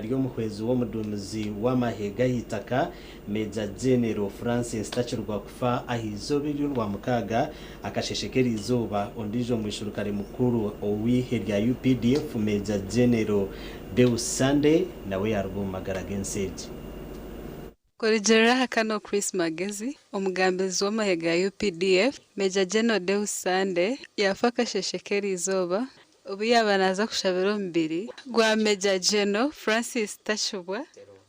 ry'omuhwezi w'omuduumizi w'amahega y'itaka Major General Francis Tachirwa kufa ahizobe ry'urwa mukaga akasheshekera izuba ondijo mu ishurukare mukuru owihe rya UPDF Major General Deus Sunday nawe yarwumagara genseje Korejera hakano Chris Magezi omugambezi w'amahega ya UPDF Major General Deus Sunday yafaka sheshekera izuba ubu yabanaza kushabira mbiri gwa Major General Francis Tachirwa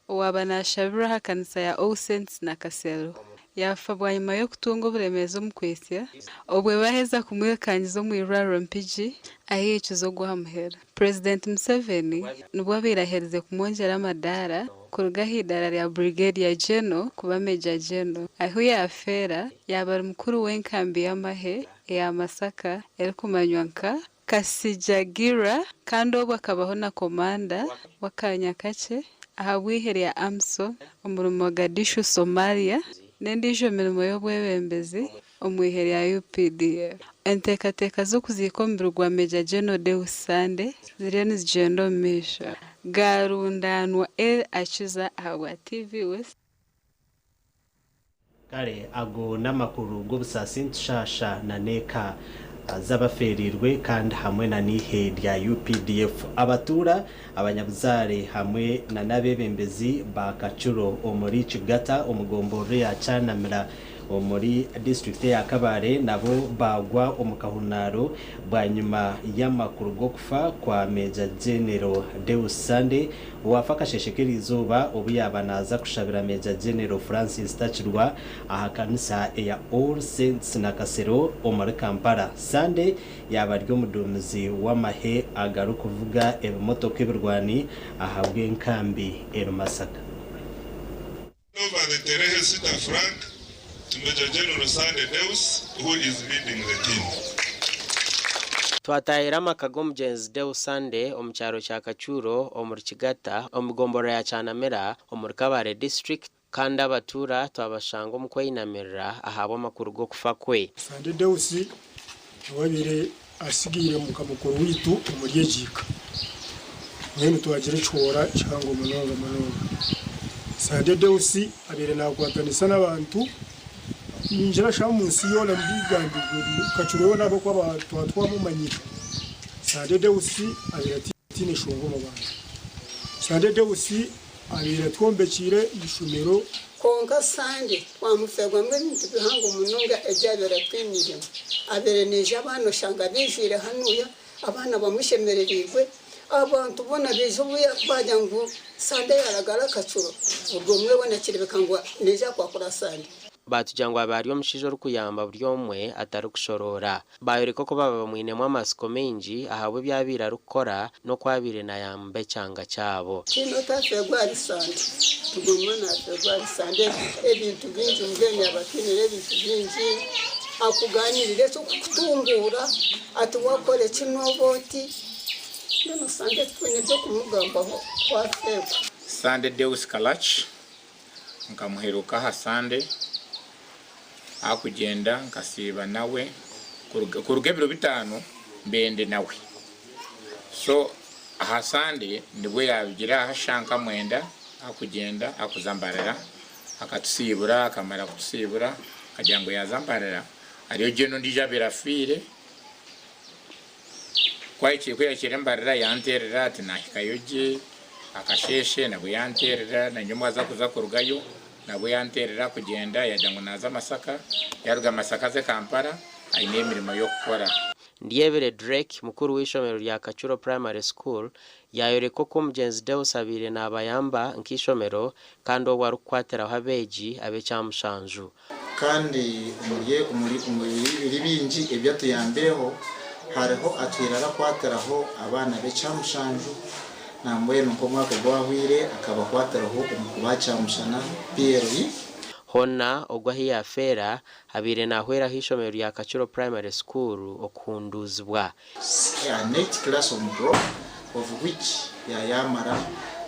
wabanashabira hakanisa ya All Saints na Kasero yafabwa nyuma yo kutunga uburemezo mu kwesya obwe baheza kumwekanyizo mu iraro mpiji ahicuzo guhamhera President Museveni nubwo birahereze kumwongera amadara kurugahidara ya Brigadier General kuba Major General aho yafera yabara mukuru w'enkambi y'amahe ya Masaka elikumanywanka Kasijagira kandi obwo akabaho na komanda wakanyakace ahabwihere ya Amso Mogadishu Somalia nendijo mirimo y'obwebembezi omwihere ya UPDF entekateka zo kuzikombirwa Major General Deus Sunday zirene zigendo misha garundanwa achiza awa TV West kare ago namakuru g'obusasi nshasha na neka zabaferirwe kandi hamwe na nihe rya UPDF abatura abanyabuzare hamwe na nabebembezi ba Kachuro omuri Kigata omugombore ya Chanamira omuri district ya Kabare nabo bagwa omukahunaro bwanyuma y'amakuru go kufa kwa Major General Deus Sunday wafaka sheshekera izuba obuyabanaza kushabira Major General Francis Tachirwa ahakanisa ya All Saints na Kasero omuri Kampala Sunday yaba ry'omuduumizi w'amahe agaru kuvuga ebimotoka ebirwani ahabwe nkambi Masaka over the Teresa Frank to Major General Sunday Deus, who is leading the team. Twatayira makago mugenzi Deus Sunday omucyaro cya Kachuro omuri Kigata omugombora ya Chanamira omuri Kabare district kandi abatura twabashanga omukweyinamirira ahabo makuru go kufa kwe. Sunday Deus wabire asigire mu kamukuru witu omuri Ejika mwene twagire chora cyangwa munonga Sunday Deus abire nakwatanisa n'abantu ninjira shamunsi yona mbigambi Kachuro nabo kwa twamumanyika Sunday Deus abire tine shongo mu bantu Sunday Deus abire twombekire ishumero konka Sunday twamufegwa mwe bintu bihango munonga ejabera twimire abere neje abana shanga bijire hanuya abana bamushemererirwe abantu bona bijubuye bajya ngo Sunday yaragara Kachuro ubwo mwe bona kirebeka ngo neje kwakora Sunday batujangwa abari omushijo rukuyamba buri omwe atari kushorora bayoreko ko baba mwinemu amasiko menji ahabwe byabira rukora no kwabire na yambe cyanga cyabo kino tafegwa ari Sunday tugomana tafegwa ari Sunday ebintu binji mugenya abakinire ebintu binji akuganirire cyo kutungura ati wakore kinoboti none Sunday twine byo kumugambaho kwafegwa Sunday Deus Kalach nkamuheruka ha Sunday akugenda nkasiba nawe kurugebiro bitanu mbende nawe so aha Sunday nibwe yabigira hashanka mwenda akugenda akuzambarira akatusibura akamara kutusibura kagira ngo yazambarira ariyo geno ndijabira fire kwaiki kwekire mbarira yanterera ati nahikayoje akasheshe nabwo yanterera na nyuma za kuza kurugayo nabwo yanterera kugenda yajango naza Masaka yaruga Masaka ze Kampala ayine imirimo yo gukora Ndiyebere Drake mukuru w'ishomero rya Kachuro Primary School yayoreko ko mugenzi Deus abire nabayamba nkishomero kandi warukwatera habeji abe cyamushanju kandi umuri binji ebya tuyambeho hariho atwirara kwateraho abana be cyamushanju namwe nuko mwako gwahwire akaba kwateraho umukuba cyamushana PRI hona ogwahi yafera habire nahwera hishomero rya Kachuro Primary School okunduzwa next class of which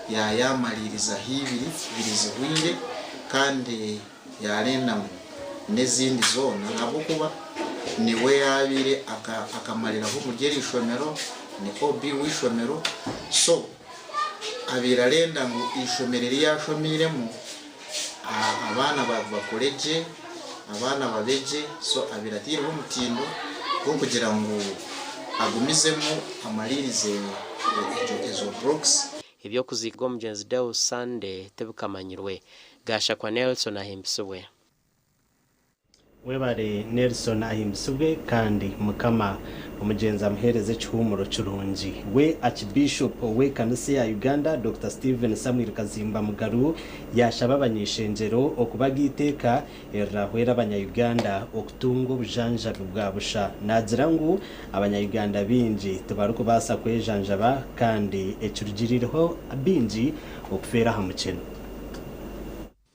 yayamaliriza hibiri birizihwire kandi yarena nezindi zona nabo kuba niwe yabire akamalira ho mugeri ishomero ni OB wishomero so abirarenda ngu ishomero lyashomiremu abaana bakoleje abaana babeje so abiratiriho omutindo gw'okugira ngu agumizemu amalirize ezo blocks. Ebyokuziika omugenzi Deus Sande tebikamanyirwe. Gashakwa Nelson ahimbisibwe. Webare Nelson ahimbisibwe kandi mukama omugenzi amuhereze ekihumuro kirungi. We Archbishop we kanisa ya Uganda Dr. Stephen Samuel Kazimba Mugaru yashaba abanyeshenjero okubagiteka erahwera abanya-Uganda okutunga obujanjabi bwa busha. Nagira ngu abanya-Uganda bingi tibarikubaasa kwejanjaba kandi ekirugirireho bingi okufeera aha mukino.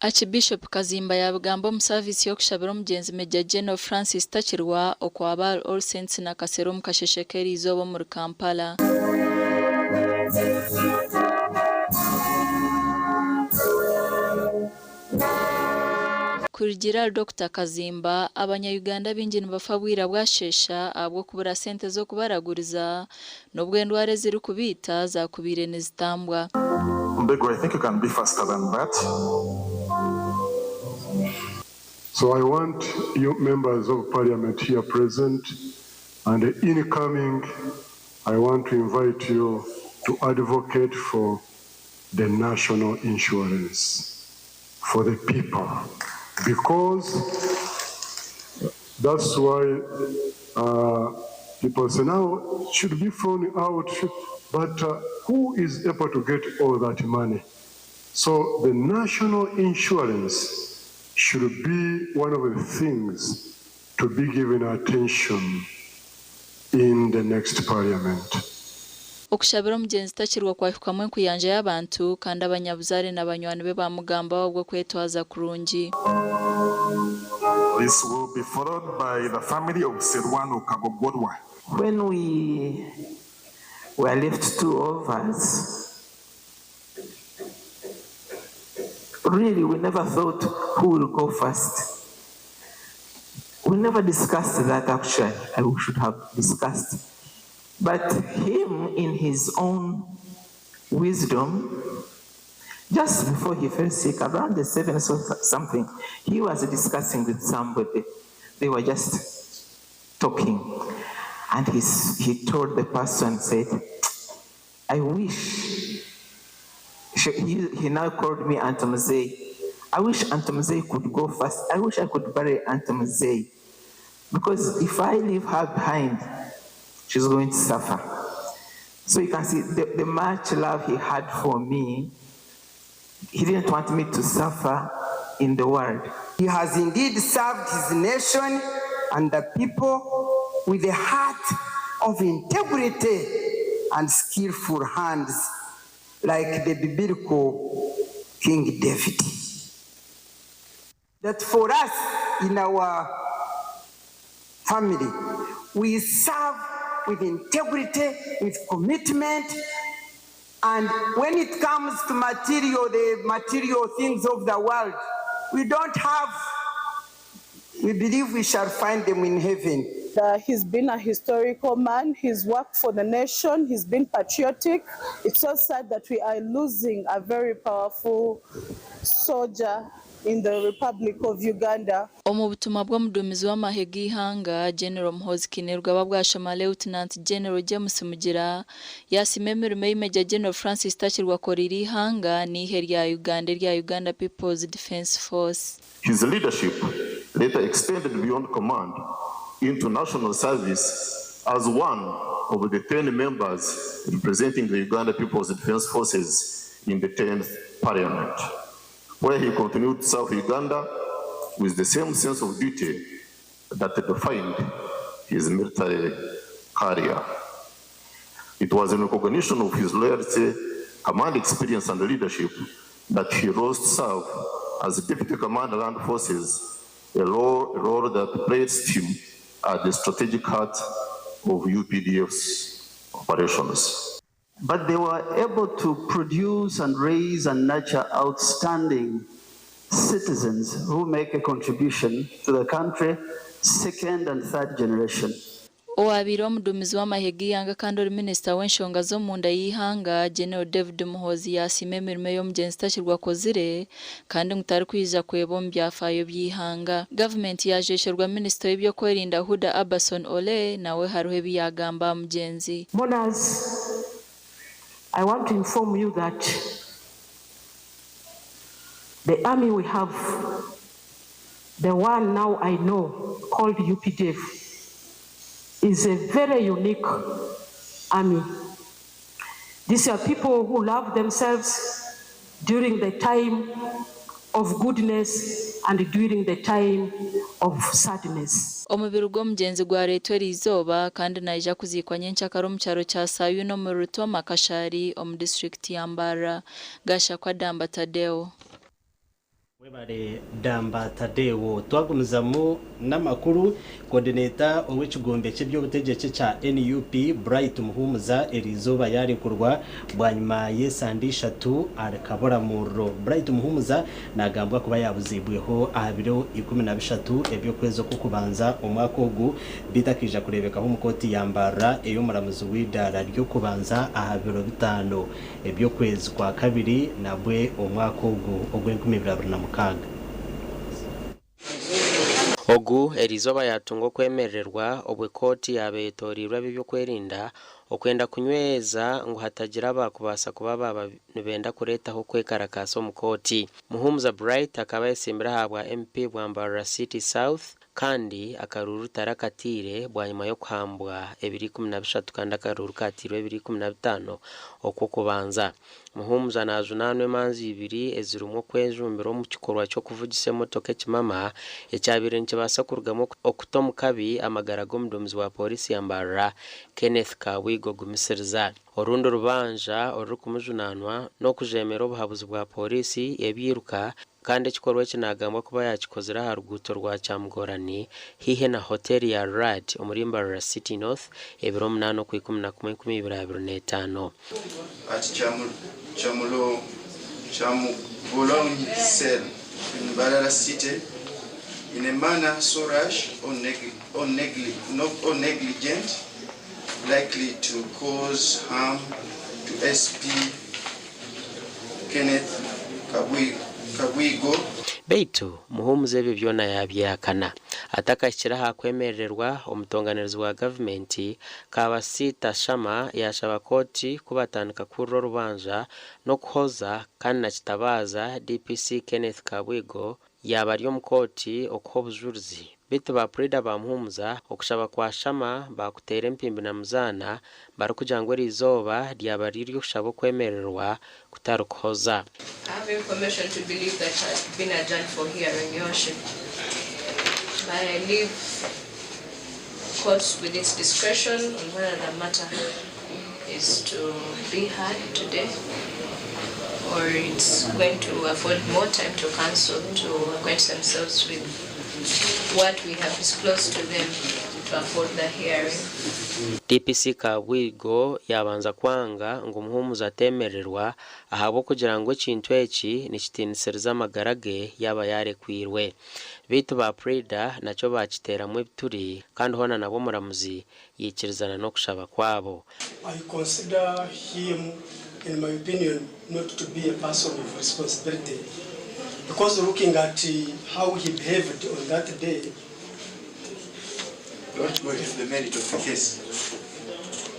Archbishop Kazimba yabugamba mu service y'okushabira omugenzi Major General Francis Takirwa okwaba All Saints na Kasero mu kasheshekeri izobo muri Kampala. Kurigira Dr. Kazimba abanya-Uganda bingi nibafa bwira bwashesha abwo kubura sente zo kubaraguriza nubwo endwara ziri kubita zakubire nizitambwa. Mbego, I think you can be faster than that. So I want you members of parliament here present and incoming, I want to invite you to advocate for the national insurance for the people, because that's why people say now should be thrown out, but who is able to get all that money? So the national insurance should be one of the things to be given attention in the next parliament. Okushabira omugenzi Takirwa kwahikamwe nkuyanja y'abantu kandi abanyabuzare n'abanywani be bamugamba obwo kwetwaza kurungi. This will be followed by the family of Serwano Kagogorwa. When we were left two of us, really we never thought who will go first. We never discussed that actually, we should have discussed. But him, in his own wisdom, just before he fell sick, around the 7th or something, he was discussing with somebody. They were just talking. And he told the person, said, I wish, he now called me Aunt Mzee. I wish Aunt Mzee could go first. I wish I could bury Aunt Mzee. Because if I leave her behind, she's going to suffer. So you can see the much love he had for me. He didn't want me to suffer in the world. He has indeed served his nation and the people with a heart of integrity and skillful hands, like the biblical King David. That for us in our family, we serve with integrity, with commitment, and when it comes to the material things of the world, we don't have, we believe we shall find them in heaven. He's been a historical man. He's worked for the nation. He's been patriotic. It's so sad that we are losing a very powerful soldier in the Republic of Uganda. Omu butumwa bw'omuduumizi w'amahe g'ihanga General Muhoozi Kainerugaba bwashoma Lieutenant General James Mugira yasima emirimo y'Major General Francis Takirwa akorera ihanga n'ihe rya Uganda People's Defence Force. His leadership later extended beyond command into national service as one of the 10 members representing the Uganda People's Defence Forces in the 10th Parliament, where he continued to serve Uganda with the same sense of duty that defined his military career. It was in recognition of his loyalty, command experience, and leadership that he rose to serve as Deputy Commander Land Forces, a role that placed him at the strategic heart of UPDF's operations. But they were able to produce and raise and nurture outstanding citizens who make a contribution to the country, second and third generation. Owabire omuduumizi w'amahega y'ihanga kandi ori minisita w'enshonga z'omunda y'ihanga General David Muhoozi yasiima emirimo y'omugyenzi itakirwa kozire kandi ngu tarikwija kweba omu byafaayo by'ihanga. Gavumenti yajesherwa minisita w'ebyokwerinda Huda Abason Ole nawe hariho ebi yagamba aha mugyenzi. Mourners, I want to inform you that the army we have, the one now I know called UPDF, is a very unique army. These are people who love themselves during the time of goodness and during the time of sadness. Omubiri gw'omugyenzi gwareetwa erizooba kandi naija kuziikwa nyenkyakara omu kyaro kya Sayu n'omu Rutoma Kashari omu disitulikiti ya Mbarara. Gashakwa Damba Tadeo. Webale Damba Tadeo twagumizamu n'amakuru. Coordinator ow'ekigombe ky'ebyobutegeki kya NUP Bright Muhumuza erizoba yarekurwa bwanyuma y'esande 3 arakabora murro. Bright Muhumuza naagambwa kuba yabuzibweho aha biro 13 ebyokwezo kukubanza omwaka ogu bitakija kurebekaho mu koti ya Mbarara ey'omuramuzi w'idara ryo kubanza aha biro 5 ebyokwezi kwa kabiri nabwe omwaka ogu ogw'2026. Ogu erizoba yatungo kwemererwa obwe koti yabetorirwa bibyo kwerinda okwenda kunyweza ngo hatagira baakubaasa kuba baba nibenda kuretaho kwekarakasa omu koti. Muhumuza Bright akaba yasimbira habwa MP bwa Mbarara City South kandi akaruuru tarakatire bwanyuma yo kuhambwa 2013 kandi akaruuru katirwe 2015 okwo kubanza. Muhumuza najunanwe manzi 2 ezirumwe kwejumbira mu kikorwa cyo kuvugisa emotoka ekimama ekyabire nkibasa kurugamo okutomu kabi amagara g'omuduumizi wa polisi ya Mbarara Kenneth Kawigo gumisiriza. Orundo rubanja orukumujunanwa no kujemera obuhabuzi bwa polisi ebyiruka kandi ekikorwa kinagambwa kuba yakikozera ha ruguto rwa Kyamugorani hihe na hoteli ya Rad omuri Mbarara City North ebiro 8/11/2025. Chamugolong cell in Mbarara City in a manner so rash or negligent, likely to cause harm to SP Kenneth Kawigo. Beitu Muhumuza ebyo byona yabyakana atakashyira hakwemererwa omutonganirizi wa gavumenti Kabasita Shama yashaba koti kubatandika kurro rubanja no kuhoza kandi nakitabaza DPC Kenneth Kawigo yabari omu koti okuhobujuruzi. Bitu ba Prida ba Muhumuza okushaba kwa Shama bakutera empimbi na muzana bari kujangwa erizoba lyabari ryokushaba kwemererwa kutarukuhoza. I have information to believe that has been adjourned for hearing, Your Worship. But I leave court with its discretion on whether the matter is to be heard today or it's going to afford more time to counsel to acquaint themselves with what we have disclosed to them to afford the hearing. DPC Kawigo yabanza kwanga ngo Muhumuza atemererwa ahabo kugira ngo ekintu eki nikitinisiriza amagarage yaba yarekwirwe. Bitu ba Prida nacyo bakiteramu ebituri kandi hona nabo muramuzi yikirizana no kushaba kwabo. I consider him, in my opinion, not to be a person of responsibility because looking at how he behaved on that day. Don't go into the merit of the case.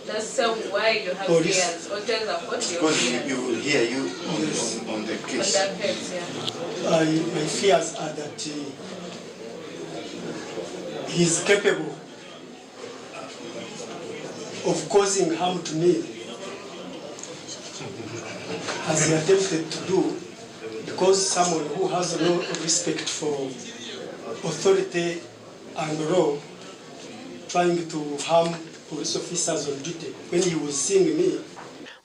That's why you have fears. Or tell them what you Because you will hear you on the case. On that case, yeah. My fears are that he's capable of causing harm to me, as he attempted to do, because someone who has no respect for authority and law trying to harm police officers on duty when he was seeing me.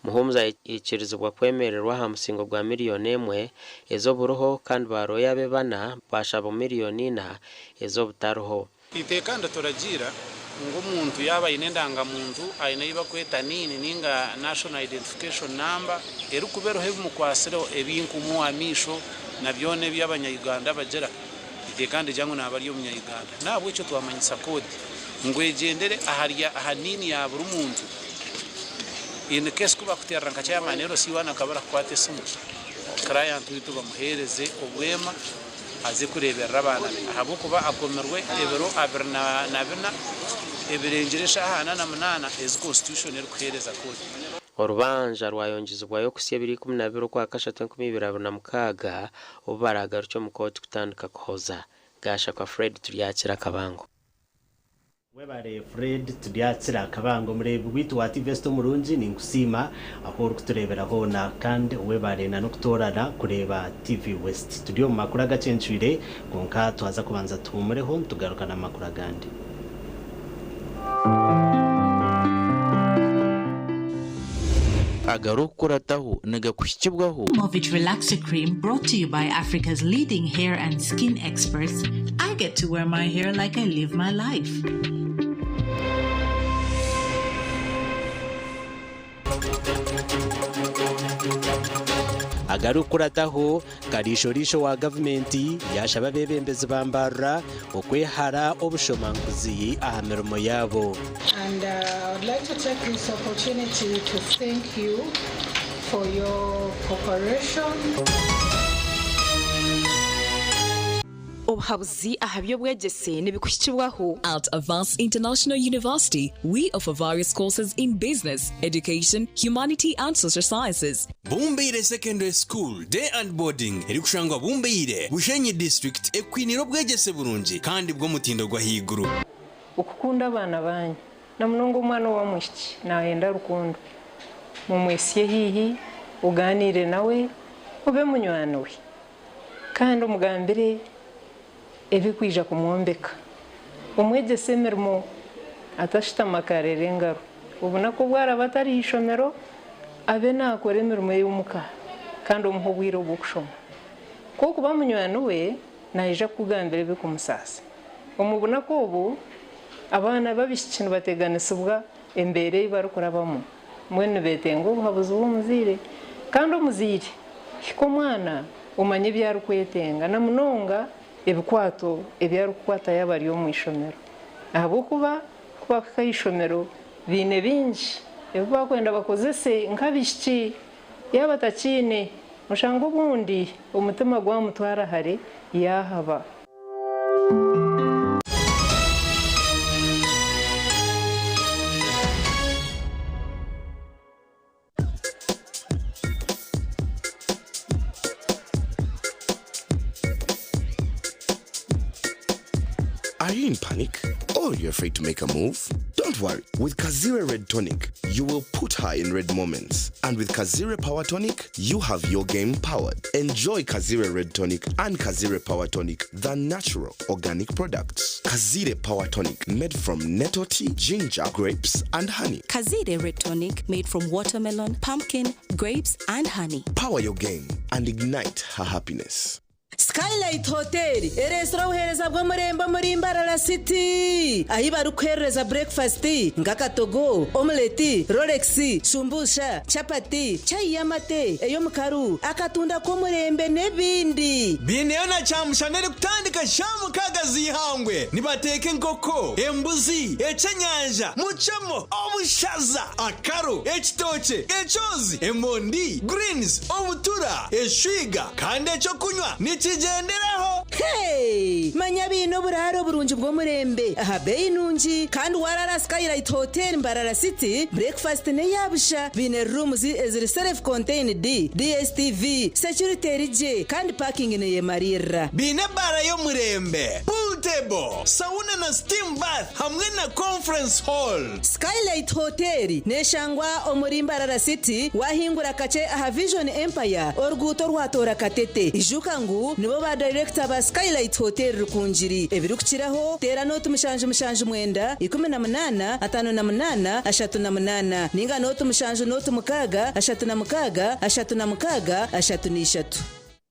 Muhumuza ikirizwa kwemererwa ha musingo gwa miliyoni 1 ezo buroho kandi baroya be bana bashaba miliyoni 4 ezo butaroho. Itekanda turagira ngo umuntu yaba inendanga muntu ayina yiba kweta nini ninga national identification number erukubero hebu mukwasiro ebinku mu amisho na byone by'abanya Uganda bagera itekanda jangu na abari yo munya Uganda nabwo cyo twamanyisa kodi ngwegendere aharya ahanini ya buri muntu in case kuba kuterra nka chairman rero siwana kabara kwate simu client witu bamuhereze obwema aze kurebera abana ahabo kuba akomerwe ebero aberna nabena ebirengeresha hana na munana is constitution eri kuhereza kodi Orubanja rwayongezebwayo ku 2012 kwa Kashari 2026 ubaragarucyo mu koti kutandika koza gasha kwa Fred turyakira kabango webare Fred turyakira kabango murebe bwitu wa TV sto murunji ni ngusima aho kuturebera hona kandi webare na nokutorana kureba TV West studio makuru agacencuire konka twaza kubanza tumureho tugarukana makuru agandi Movit Relaxer Cream brought to you by Africa's leading hair and skin experts. I get to wear my hair like I live my life. agarukurataho karishorisho wa government yashaba bebembezi bambara okwehara obushomanguzi ahamirimo yabo. And I would like to take this opportunity to thank you for your cooperation. Obuhabuzi ahabyo bwegese nibikushikibwaho. At Advanced International University, we offer various courses in business, education, humanity and social sciences. Bumbeire Secondary School Day and Boarding erikushangwa Bumbeire Bushenyi District ekwiniro bwegese burungi kandi bwo mutindo gwa higuru. Ukukunda abana banyu na munongo mwana wa mushiki naenda rukundo mumwesiye hihi uganire nawe ube munywano we kandi umugambire ebikwija kumwombeka umwegese mirimo atashita makarere ngaro ubona ko bwara batari ishomero abe nakore mirimo y'umuka kandi umuhubwiro bukushoma ko kuba munywano we naija kugambira bikumusasa umubona ko ubu abana babishikino bateganisubwa embere barukurabamo mwene betengo habuze umuzire kandi umuzire ko mwana umanye byari kwetenga na munonga ebikwato ebyari kukwata yabari mu ishomero abo kuba kayishomero bine binji ebiba kwenda bakozese nkabishiki yabatakine mushango ubundi umutima gwa mutwara hari yahaba. Are you in panic? Or you're afraid to make a move? Don't worry. With Kazire Red Tonic, you will put her in red moments. And with Kazire Power Tonic, you have your game powered. Enjoy Kazire Red Tonic and Kazire Power Tonic, the natural organic products. Kazire Power Tonic, made from nettle tea, ginger, grapes, and honey. Kazire Red Tonic, made from watermelon, pumpkin, grapes, and honey. Power your game and ignite her happiness. Skylight Hotel, restaurant uhereza bwo murembo muri Mbarara City. Ahi barukereza breakfast, ngakatogo, omelette, Rolex, shumbusha, chapati, chai yamate, eyo mukaru, akatunda ko murembe nebindi. Bineona chamushanere kutandika shamu kagazi hangwe. Nibateke nkoko, embuzi, echenyanja, muchamo, obushaza, akaru, ekitoche, echozi, emondi, greens, obutura, eshwiga, kandi echo kunywa. Nichigenderaho. Hey, manya bino buraro burunji bwo murembe. Aha bei nunji kandi warara Skylight Hotel Mbarara City. Breakfast ne yabusha bine rooms eziri self contained DSTV, security rije kandi parking ne yemarira. Bine bara yo murembe. Pool table, sauna na steam bath hamwe na conference hall. Skylight Hotel neshangwa omuri Mbarara City wahingura kace aha Vision Empire orguto rwatora katete. Ijukangu nibo ba director ba Skylight Hotel rukunjiri ebirukiraho tera notu mushanje mwenda 18 58 38 ninga notu mushanje notu mukaga 36 36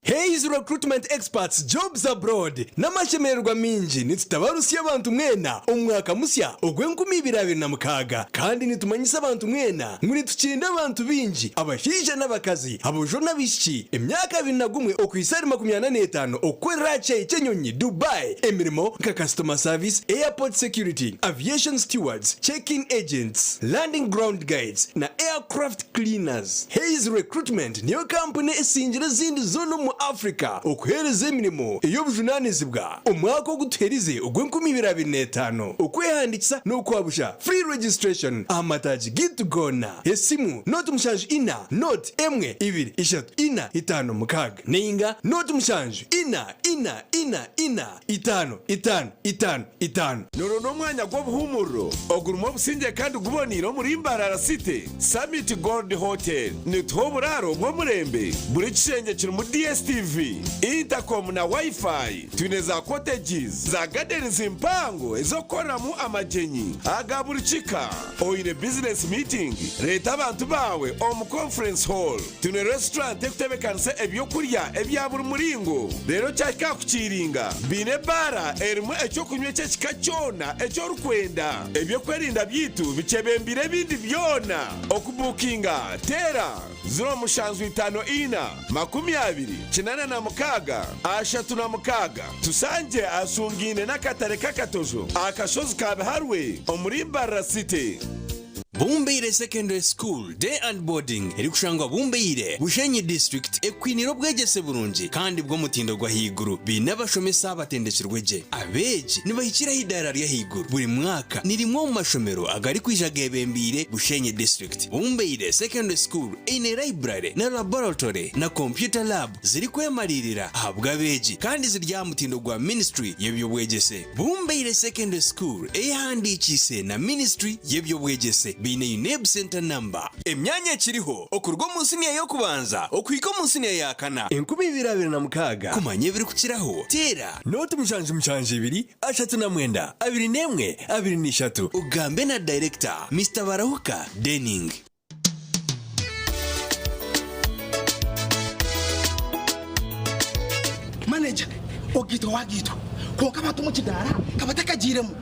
33. Hayes Recruitment Experts Jobs Abroad n'amashemererwa minji nitutabarusiye abantu mwena umwaka musya ogwe-2026 kandi nitumanyisa abantu mwena nguri tukinda abantu binji abashije n'abakazi abojo n'abishiki emyaka 21 okwisari 25 okwera cyenyonyi Dubai emirimo nka customer service, airport security, aviation stewards, check-in agents, landing ground guides na aircraft cleaners. Hayes Recruitment niyo company esingira zindi zono mu Africa okuhereza emirimo ey'obujunanizibwa omwaka ogutuherize ogwe-2025 okwehandikisa n'okwabusha free registration amataji gitugona esimu not mushanju ina not emwe ibiri ishatu ina itano mukaga neinga not mushanju ina itano noro n'omwanya gw'obuhumuro ogurimo obusinge kandi gubonire muri Mbarara City Summit Gold Hotel nituho buraro bw'omurembe buri kishenge kiri mu DSTV intercom na wifi twine za cottages za gardens impango ezokoreramu amagenyi aga buri kika oine business meeting leta abantu bawe conference hall twine restaurant ekutebekanisa ebyokurya ebya buri muringo rero cyaka kukiringa bine bara erimu ekyokunywa kyekika kyona ekyorukwenda ebyokwerinda byitu bikebembire bindi byona okubukinga tera 0754 tusanje asungine n'akatare kakatozo akashozi kabiharwe omuri Mbarara City. Bumbeire Secondary School Day and Boarding eri kushangwa Bumbeire Bushenyi District ekwiniro bwegese burungi kandi bwo mutindo gwa higuru binabashomesa batendekirweje abeji nibahikira hidara rya higuru buri mwaka nirimwo mu mashomero agari kwijagebembire Bushenyi District. Bumbeire Secondary School ine library na laboratory na computer lab ziri kwemalirira ahabwa abeji kandi zirya mutindo gwa ministry yebyobwegese. Bumbeire Secondary School ehandikise na ministry yebyobwegese bine UNEB center number emyanya kiriho okurwa munsi niya yo kubanza okwiko munsi niya yakana 2026 kumanye biri kukiraho tera note mushanje ibiri ashatu na mwenda 21 ugambe na director Mr. Barahuka Denning. Manager ogito wagito konka batumu kidara kabatakagiremo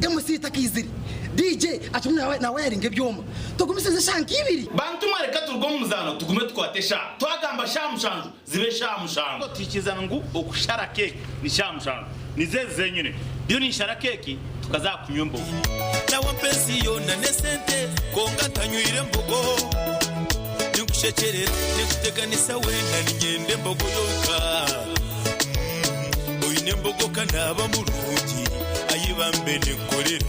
MC takiziri DJ atumwe na wearing ebyoma tugumiseze shanki ibiri bantu mareka turgo muzano tugume twatesha twagamba shamushanju zibe shamushanju tikizana ngu okushara cake ni shamushanju nizeze nyine byo ni shara cake tukazakunywa mbogo na wampesi yona nesente konga tanywire mbogo nikushekerera nikuteganisa wenda ninyende mbogo yoka oyine mbogo kanaba mulungi ayibambe nikorera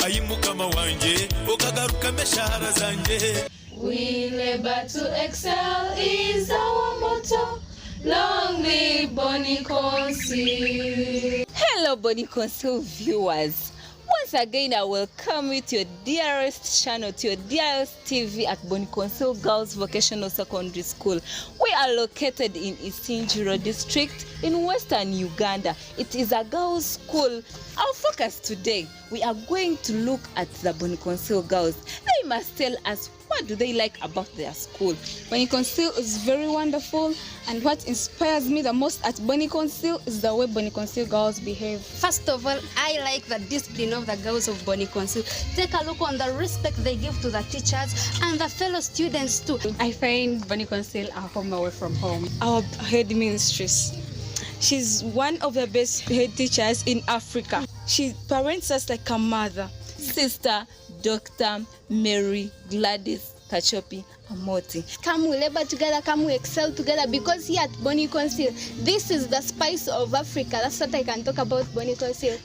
ayimukama wanje okagaruka meshara zanje. We labor to excel is our motto. Long live Bonnie Conceal. Hello Bonnie Conceal viewers. Once again, I welcome you to your dearest channel, to your dearest TV at Bonnie Conceal Girls Vocational Secondary School. We are located in Abasingire district in western Uganda. It is a girls' school. Our focus today, we are going to look at the Bonnie Conceal girls. They must tell us what do they like about their school. Bonnie Conceal is very wonderful, and what inspires me the most at Bonnie Conceal is the way Bonnie Conceal girls behave. First of all, I like the discipline of the girls of Bonnie Conceal. Take a look on the respect they give to the teachers and the fellow students too. I find Bonnie Conceal a home away from home. Our head mistress, she's one of the best head teachers in Africa. She parents us like a mother. Sister Dr. Mary Gladys Kachopi Amoti. Come we labor together, come we excel together, because here at Bonnie Conceal, this is the spice of Africa. That's what I can talk about Bonnie Conceal.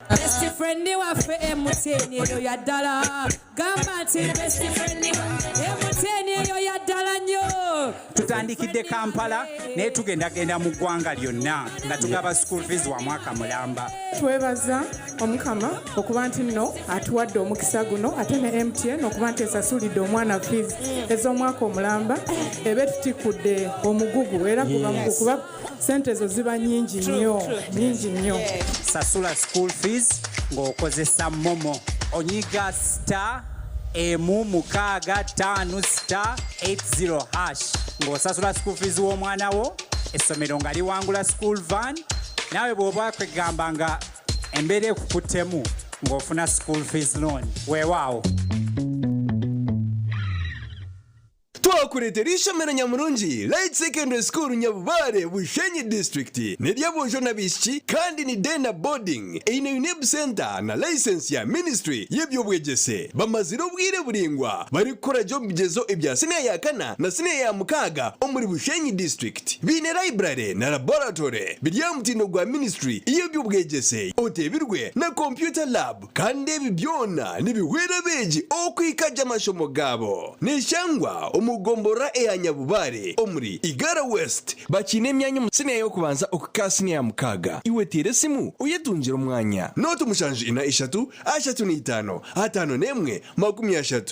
Best friend ni wafe emuteni yo ya dala gamba ti best friend ni emuteni yo ya dala nyo tutandikidde Kampala naye tugenda mu ggwanga lyonna nga tugaba school fees wa mwaka mulamba. Twebaza omukama okuba nti nno atuwadde omukisa guno ate ne MTN okuba nti esasulidde omwana fees ez'omwaka omulamba ebe tutikudde omugugu era kuba sente ezo ziba nyingi nnyo. Sasula school fees ng'okozesa momo onyiga *165*80# ng'osasula school fees w'omwana wo essomero nga liwangula school van nawe bw'oba kwegamba nga embeera ekukuttemu ng'ofuna school fees loan weewaawo twakuletera ishomero nyamurungi Light Secondary School Nyabubare Bushenyi District neryabosho nabishiki kandi ni dena boarding eine UNEB Center na license ya Ministry y'ebyobwegese bamazira obwire buringwa bari gukora job bigezo ebya senior ya kana na senior ya mukaga omuri Bushenyi District bine library na laboratory birya mutindo gwa Ministry y'ebyobwegese otebirwe na computer lab kandi bibyona nibihwera beji okwikaja amashomo gabo neshangwa umugombora ya Nyabubare omuri Igara West bakine emyanya musine yo kubanza okukasini ya mukaga iwe teresimu uyetunjira umwanya noto mushanje ina 3-5-5-1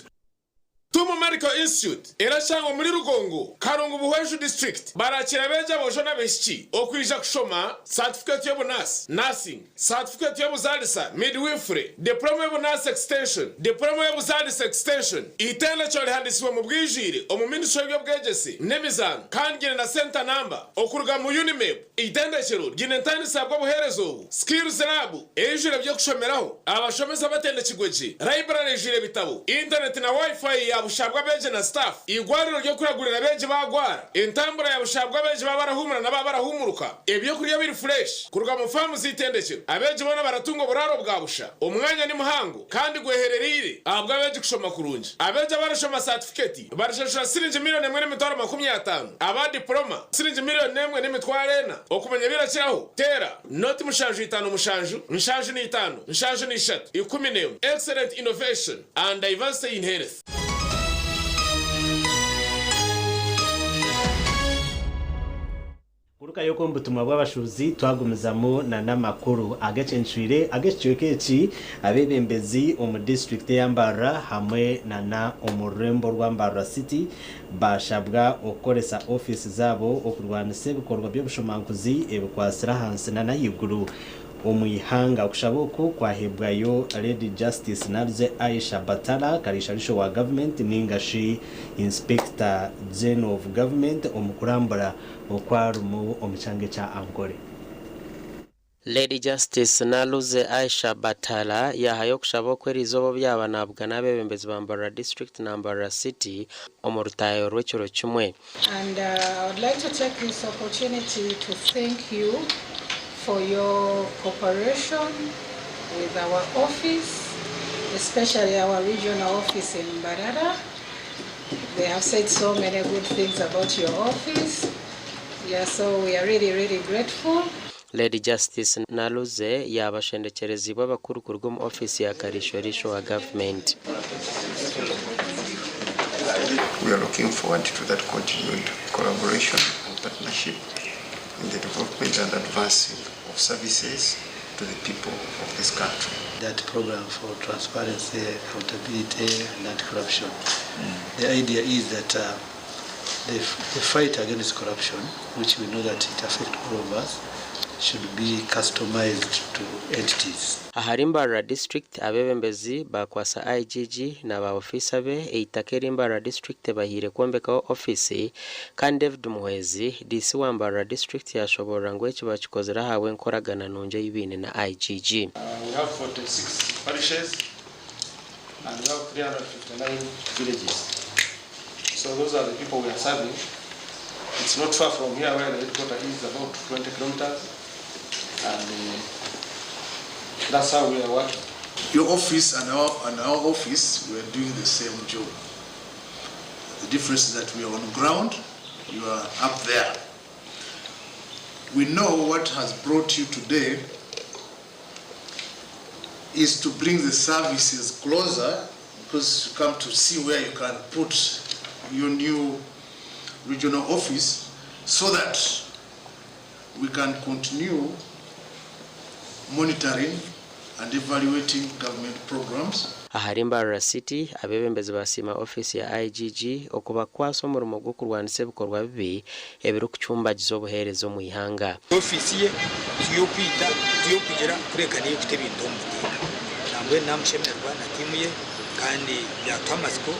Tumu Medical Institute irashangwa muri Rugongo Karongo Buhweju District barakira beje abosho n'abeshiki okwija kushoma certificate y'obunasi nursing certificate y'obuzalisa midwifery diploma y'obunasi extension diploma y'obuzalisa extension itenda cyo handisiwe mu bwijire omu ministry y'obwegesi n'emizano kandi na center number okuruga mu UNIMEP itenda cyo ginentani sabwo buherezo skills lab ejire byo kushomeraho abashomeza batende kigweje library jire bitabo internet na wifi bushabwa beje na staff igwariro ryo kuragurira beje bagwara intambura ya bushabwa beje babarahumura na babarahumuruka ebyo kuriya biri fresh kuruga mu famu zitendekero abeje bona baratunga buraro bwa busha umwanya ni muhango kandi gwehererire abwa beje kushoma kurunje abeje barashoma certificate barashasha sirinje miliyoni 1.50 aba diploma sirinje miliyoni 1.40 okumenya birakiraho tera not mushanju 5 mushanju ni 5 mushanju ni 3 ikumineyo excellent innovation and diversity in health. Kuruka yoko mbutumwa bw'abashuzi twagumizamo na namakuru agacenshwire agecyokechi abebembezi omu district yambara hamwe na omurembo rwambara city bashabwa okoresa office zabo okurwanise bikorwa byo bushomankuzi ebikwasira hansi na yiguru omuyihanga kushaboko kwahebwayo Lady Justice Nabze Aisha Batala karisharisho wa government ningashi Inspector General of Government omukurambura okwarumu omuchange cha Angore. Lady Justice Naluze Aisha Batala yahayo kushaboko erizobo byabanabwa n'abebembezi bambara district nambara city omurutayo rwekiro kimwe. And I would like to take this opportunity to thank you for your cooperation with our office, especially our regional office in Mbarara. They have said so many good things about your office. Yeah, so we are really grateful. Lady Justice Naluze yabashendekerezi b'abakuru ku rwo mu office ya Karishorisho wa government. We are looking forward to that continued collaboration and partnership in the development and advancing of services to the people of this country. That program for transparency, accountability and anti-corruption. The idea is that the fight against corruption, which we know that it affects all of us, should be customized to entities. Aharimbara district abebembezi bakwasa IGG na ba officer be eitakerimbara district bahire kombeka office kandi David Muhezi DC wambara district yashobora ngo eki bakikozera hawe nkoragana nonje y'ibine na IGG. We have 46 parishes and we have 359 villages. So those are the people we are serving. It's not far from here where the headquarters is, about 20 kilometers. And that's how we are working. Your office and our office, we are doing the same job. The difference is that we are on the ground, you are up there. We know what has brought you today is to bring the services closer, because you come to see where you can put your new regional office so that we can continue monitoring and evaluating government programs. Aharimbara city abebembezi basima office ya IGG okuba kwaso murumo gwo kurwanise bikorwa bibi ebiro kucyumba gizobuherezo mu ihanga. Office ye tuyokugera kurekana y'ekite bintu mu namwe namushemerwa na timu ye kandi byatwa amasiko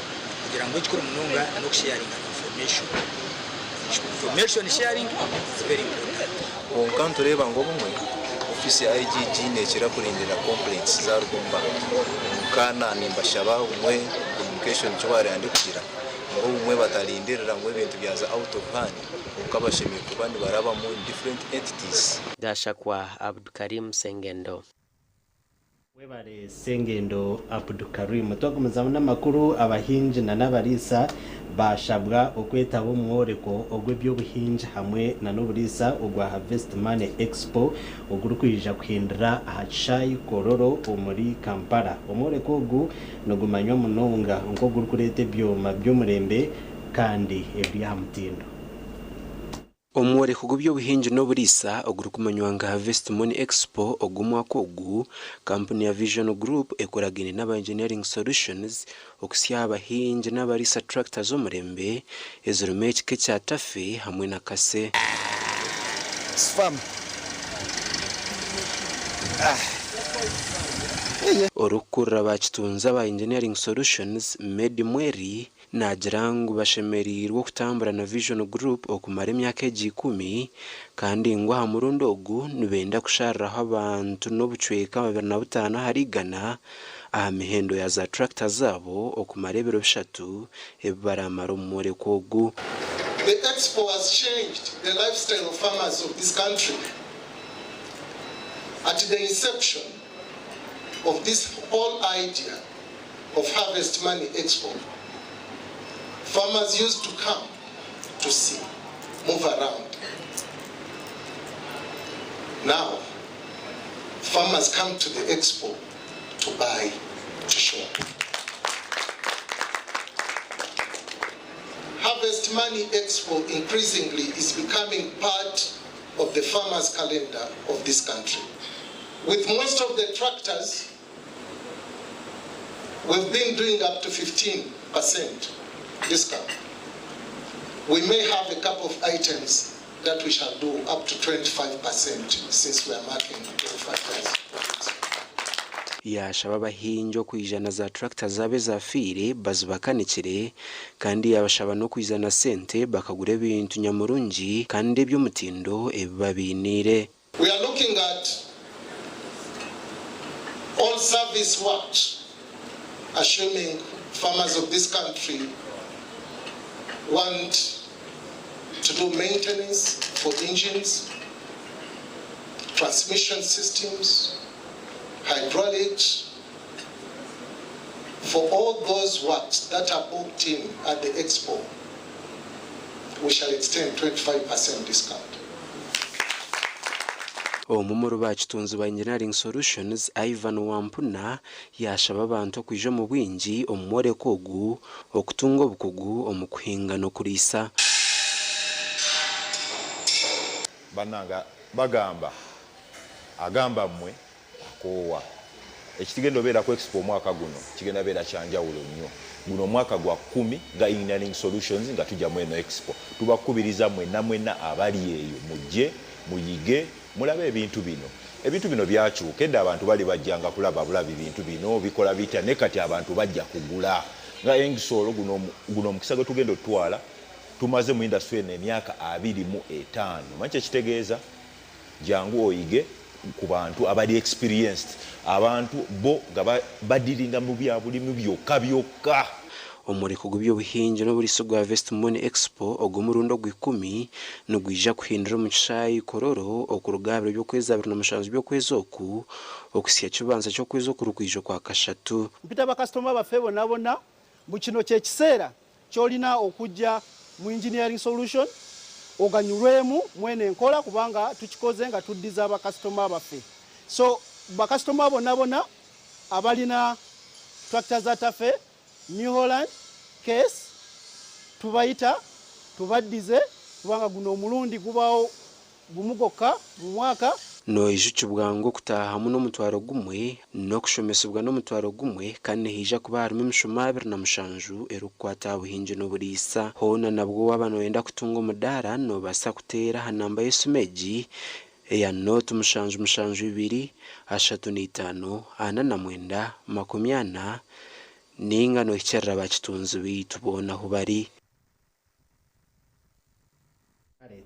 kugira ngo ikore umununga no sharing information sharing is very important. Onkanto reba ngo bumwe ofisi ya IGG nekera kurindira complaints za rugomba kana nimbashaba umwe communication cyo bari andi kugira ngo umwe batalindirira ngo ibintu byaza out of hand ukabashimiye kubandi baraba mu different entities. Dashakwa Abdukarim Sengendo. Webare Sengendo Abdukarim twakomeza n'amakuru abahinji na n'abarisa bashabwa okwetabo mworeko ogw'ebyobuhinji hamwe na n'oburisa ogwa Harvest Money Expo ogurukwijja kuhindura ahachai kororo omuri Kampala. Omworeko ogu nogumanywa munonga nko gurukurete byoma by'omurembe kandi ebya mutindo. Omworeko gw'ebyobuhinji n'oburisa ogurukumanywanga Harvest Money Expo ogumwaka ogu kampuni ya Vision Group ekoragine n'aba Engineering Solutions okusya abahinji n'abarisa tractors omurembe ezirumeki kya tafe hamwe na kase. Orukura bakitunza ba Engineering Solutions Medi Mweri nagirangu bashemerirwe kutambura na Vision Group okumara emyaka 10 kandi ngo ha murundo ogu nibenda kusharraho abantu n'obucweka 25 harigana aha mihendo ya za tractor zabo okumara ebiro 3 ebaramara omworeko ogu. The expo has changed the lifestyle of farmers of this country. At the inception of this whole idea of Harvest Money Expo, farmers used to come to see, move around. Now, farmers come to the expo to buy, to shop. Harvest Money Expo increasingly is becoming part of the farmers' calendar of this country. With most of the tractors, we've been doing up to 15% discount. We may have a couple of items that we shall do up to 25% since we are marking 25%. Yashaba abahinji okwijana za tractor zabe zafire bazibakanikire kandi yabashaba no kwijana sente bakagura ebintu nyamurungi kandi eby'omutindo ebibabinire. We are looking at all service works, assuming farmers of this country want to do maintenance for engines, transmission systems, hydraulics. For all those works that are booked in at the expo, we shall extend 25% discount. Omumuru bakitunzi ba Engineering Solutions Ivan Wampuna yashaba abantu kwija mu bwingi omumworeko ogu okutunga obukugu omukuhinga no kulisa. Bananga bagamba agamba mmwe akowa ekigendo beera ku expo mwaka guno kigenda beera kyanjawulo nnyo. Guno mwaka gwa 10 nga Engineering Solutions nga tujja mu eno expo tubakubiriza mwena abali eyo mujje muyige mulabe ebintu bino byakyuka edda abantu bali bajjanga kulaba bulabi bintu bino bikola bitya ne kati abantu bajja kugula nga engisolo guno mukisa gwe tugenda otwala tumaze mu industry eno emyaka 25 manyi ekitegeeza jangu oyige ku bantu abali experienced abantu bo nga badiringa mu byabulimu byokka. Omureko gw'ebyobuhinji n'oburiso gwa Harvest Money Expo ogumurundo gw'10 nogwija kuhindura mu kishayi kororo okurugabira byokwezi 27 byokwezi oku okusya kibanza kyokwezi okurukwijo kwa kashatu. Mpita ba customer baffe bonabona mu kino kye kiseera kyolina okujja mu Engineering Solution oganyulwemu mwene enkola kubanga tukikoze nga tuddiza aba customer baffe. So ba customer bonabona abalina tractors atafe New Holland case tubaita tubaddize kubanga guno omulundi gubawo gumugoka mu mwaka no ijukibwango kutaha muno mutwaro gumwe no kushomesebwa no mutwaro gumwe kandi hija kuba harimo imishuma 27 erukwata buhinje no burisa hona nabwo wabano wenda kutunga umudara no basa kutera hanamba yesumeji eya notu mushanju 2 3 5 ana na mwenda 80 ninga no icyarra bakitunzi bitu bona aho bari.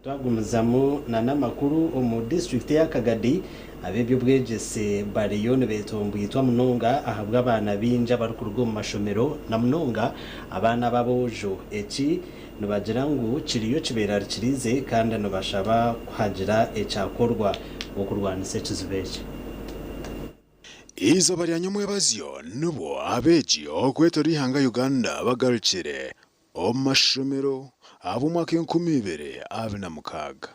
Twagumuzamu n'amakuru mu district ya Kagadi abebyo bwegese bariyone betombuitwa munonga ahabwa abana binja bari ku rugo mu mashomero na munonga abana babojo eki nubagira ngo kiriyo kibera kirize kandi nubashaba kuhagira ecyakorwa okurwanisa ekizibeje. Izo bariyanyomwe bazyo nubo abeji okwetori hanga Uganda bagarukire omashomero abumwaka 2026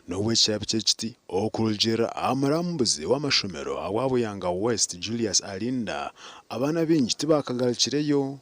nowe chapchiti okulujera amarambuzi w'amashomero awabuyanga West Julius Alinda abana bingi tibakagarukireyo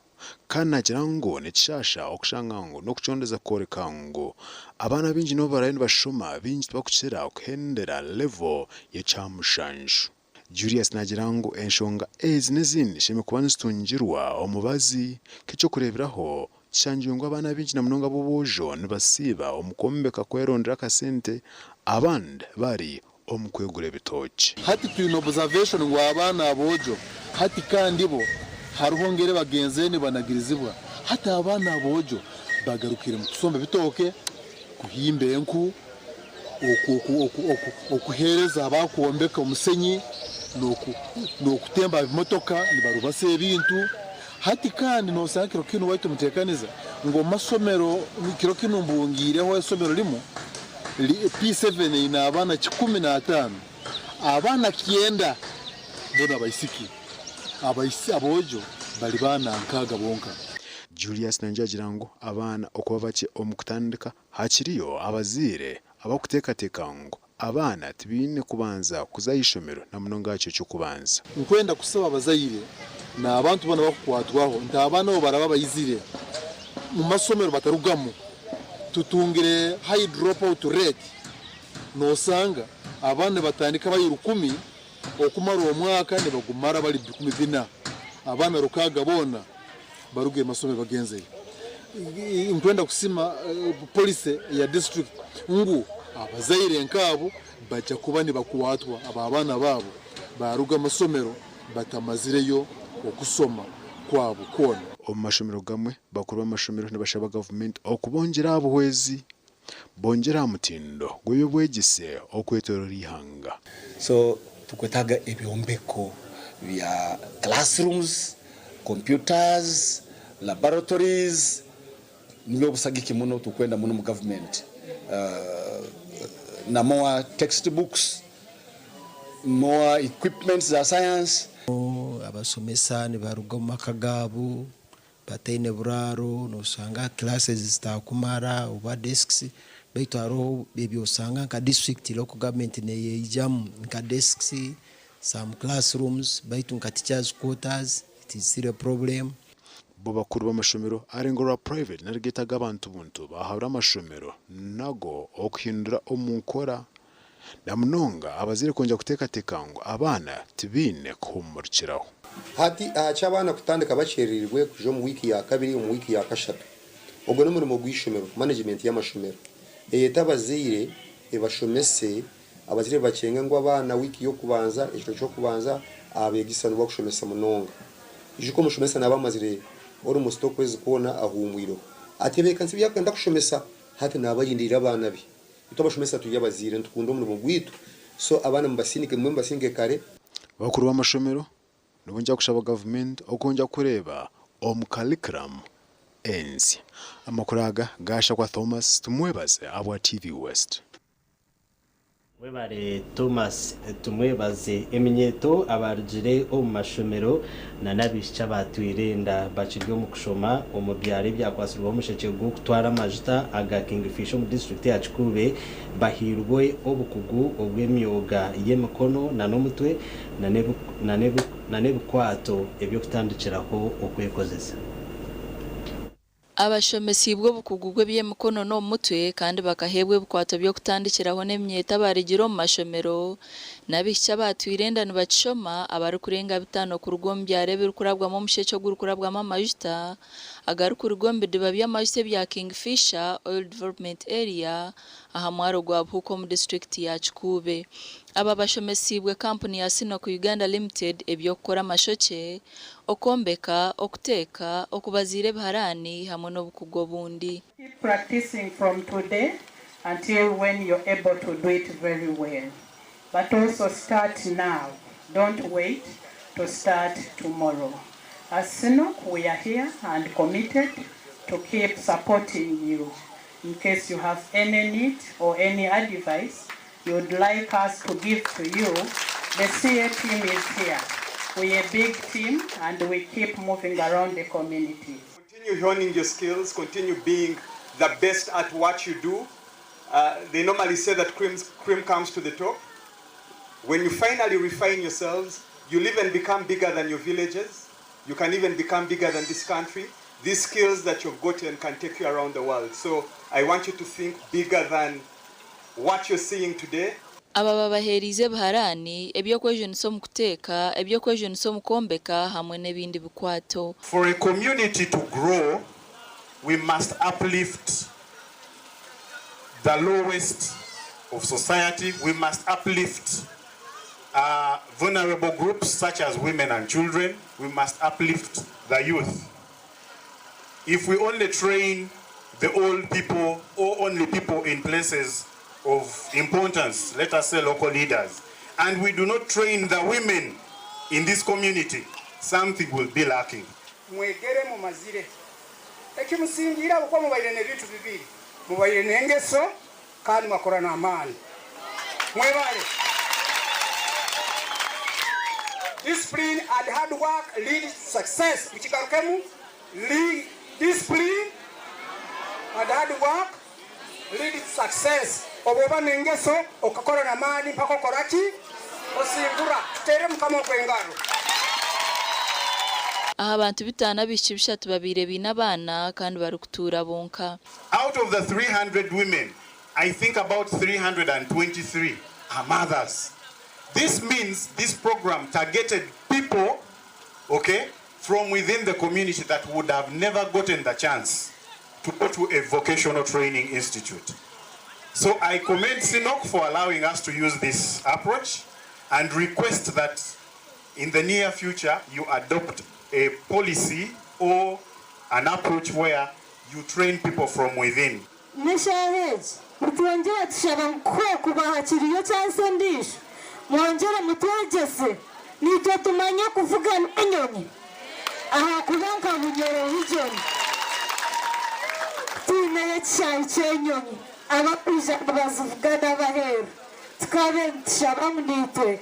kanagira ngo nekishasha okushangango nokuchondeza korekango abana bingi no barayini bashoma bingi bakukira okuhendera level yechamushanju. Julius nagira ngo enshonga ezi n'izindi shime kuba nzitungirwa omubazi kicho kureberaho kishanjungwa abana bingi na munonga bobojo nibasiba omukombeka kwerondera akasente abandi bari omukwegura ebitoki. Hati twino observation ngo abana abojo hati kandi bo hariho ngere bagenzeni banagirizibwa hati abana abojo bagarukire mu kusomba bitoke kuhimba enku okuhereza abakuombeka umusenyi nokutemba ibimotoka nibarubase ebintu hati kandi no sankiro kino waitu mutekaniza ngo masomero kiro kino mbungireho esomero limo P7 ina abana 15 abana 9 bona baisiki abojo bali bana nkaga bonka. Julius nanjagira ngo abana okuba bace omukutandika hakiriyo abazire abakutekateka ngo abana tibine kubanza kuzayishomero na munonga cyo kubanza nkwenda kusaba abazayire na abantu bana bakukwatwaho nta abana bo baraba bayizire mu masomero batarugamo tutungire high dropout rate no sanga abana batandika bayiru 10 okumara uwo mwaka ne bagumara bali 10 abana rukaga bona baruge masomero bagenzeye nkwenda kusima police ya district ngu abazayire nkabo bacha kuba ni bakuwatwa abana babo baruga amasomero batamazireyo okusoma kwabo kona omashomero gamwe bakuru b'amashomero ntibashaba government okubongera abuhwezi bongera mutindo gweyo bwegise okwetorera ihanga. So tukwetaga ebyombeko vya classrooms, computers, laboratories nibyo busagike muno tukwenda muno mu government na more textbooks, more equipments za science. Abasomesa ni baruga mu makagabu batene buraro no sanga classes zitakumara uba desks baitu aro bebyo usanga nka district local government ne yijam nka desks some classrooms baitu nka teachers quarters. It is still a problem. Bo bakuru b'amashomero arengora private narigetaga abantu buntu bahabura amashomero nago okuhindura omukora na munonga abazire konja kutekateka ngo abana tibine kumurikiraho. Hati acabana kutandika bacererirwe kujo mu wiki ya kabiri mu wiki ya kashatu ubwo no muri mu gwishomero management y'amashomero abazire ebashomese abazire bacenga ngo abana wiki yo kubanza ejo cyo kubanza abegisano bakushomesa munonga ijiko mushomesa nabamazire ori mu stock kwezi kubona ahumwiro atebeka nsi byakanda kushomesa hati nabayindira abana bi itobashomesa tuyabazire ntukundo mu gwitu so abana mbasinike mwe mbasinike kare bakuru b'amashomero nubonja kushaba government okonja kureba curriculum ensi amakuraga gasha kwa Thomas tumwebaze abwa TV West. Webare Thomas tumwebaze eminyeto abarjire omu mashomero na nabisha batwirenda bakiryo mu kushoma omubyare byakwasirwa musheke gwo kutwara amajuta aga Kingfisher mu district ya Kikube bahirwe obukugu obw'emyoga y'emikono na nomutwe na nebukwato ebyo kutandikiraho okwekozesa. Abashomesi bwo bukugugwe by'emikono no mutwe kandi bakahebwe bukwato byo kutandikiraho n'emyeta barigiro mu mashomero nabishya batwirenda nibachoma abari kurenga bitano ku rugombyare birukurabwamo mushecyo gurukurabwamo amajuta agari ku rugombe diba by'amajuta bya Kingfisher Oil Development Area aha mwaro gwa Buko mu district ya Kikube. aba bashomesibwe kampuni ya Sinok Uganda Limited ebyokukora amashoke okombeka okuteeka okubazire biharani hamwe n'obukugu obundi. Keep practicing from today until when you're able to do it very well. But also start now. Don't wait to start tomorrow. As Sinok, we are here and committed to keep supporting you. In case you have any need or any advice you would like us to give to you, the CA team is here. We're a big team and we keep moving around the community. Continue honing your skills, continue being the best at what you do. They normally say that cream comes to the top. When you finally refine yourselves, you'll even become bigger than your villages. You can even become bigger than this country. These skills that you've gotten can take you around the world. So I want you to think bigger than what you're seeing today. Aba babaherize biharani ebyokwejonisa mu kuteeka ebyokwejonisa mu kombeka hamwe n'ebindi bikwato. For a community to grow, we must uplift the lowest of society. We must uplift vulnerable groups such as women and children. We must uplift the youth. If we only train the old people or only people in places of importance, let us say local leaders, and we do not train the women in this community, something will be lacking. Mwegere mu mazire ekimusingira uko mubaire n'ebintu bibiri mubaire n'engeso kandi makora n'amaani mwebale. Discipline and hard work lead to success. Mukigarukemu discipline and hard work lead to success. Oboba n'engeso okakora n'amaani mpaka okoraki osingura tutere mukama kwengaro. Aha abantu bitana bishi bishatu babire bina abana kandi bari kutura bonka. Out of the 300 women, I think about 323 are mothers. This means this program targeted people, okay, from within the community that would have never gotten the chance to go to a vocational training institute. So I commend Sinok for allowing us to use this approach and request that in the near future you adopt a policy or an approach where you train people from within. Mwonjera mutwegese nitwe tumanye kuvuga enyonyi ahaku bunyoro region tumenye cyayi cyenyonyi abakuja bazivuga n'abaheru tukabe tushabamu nitwe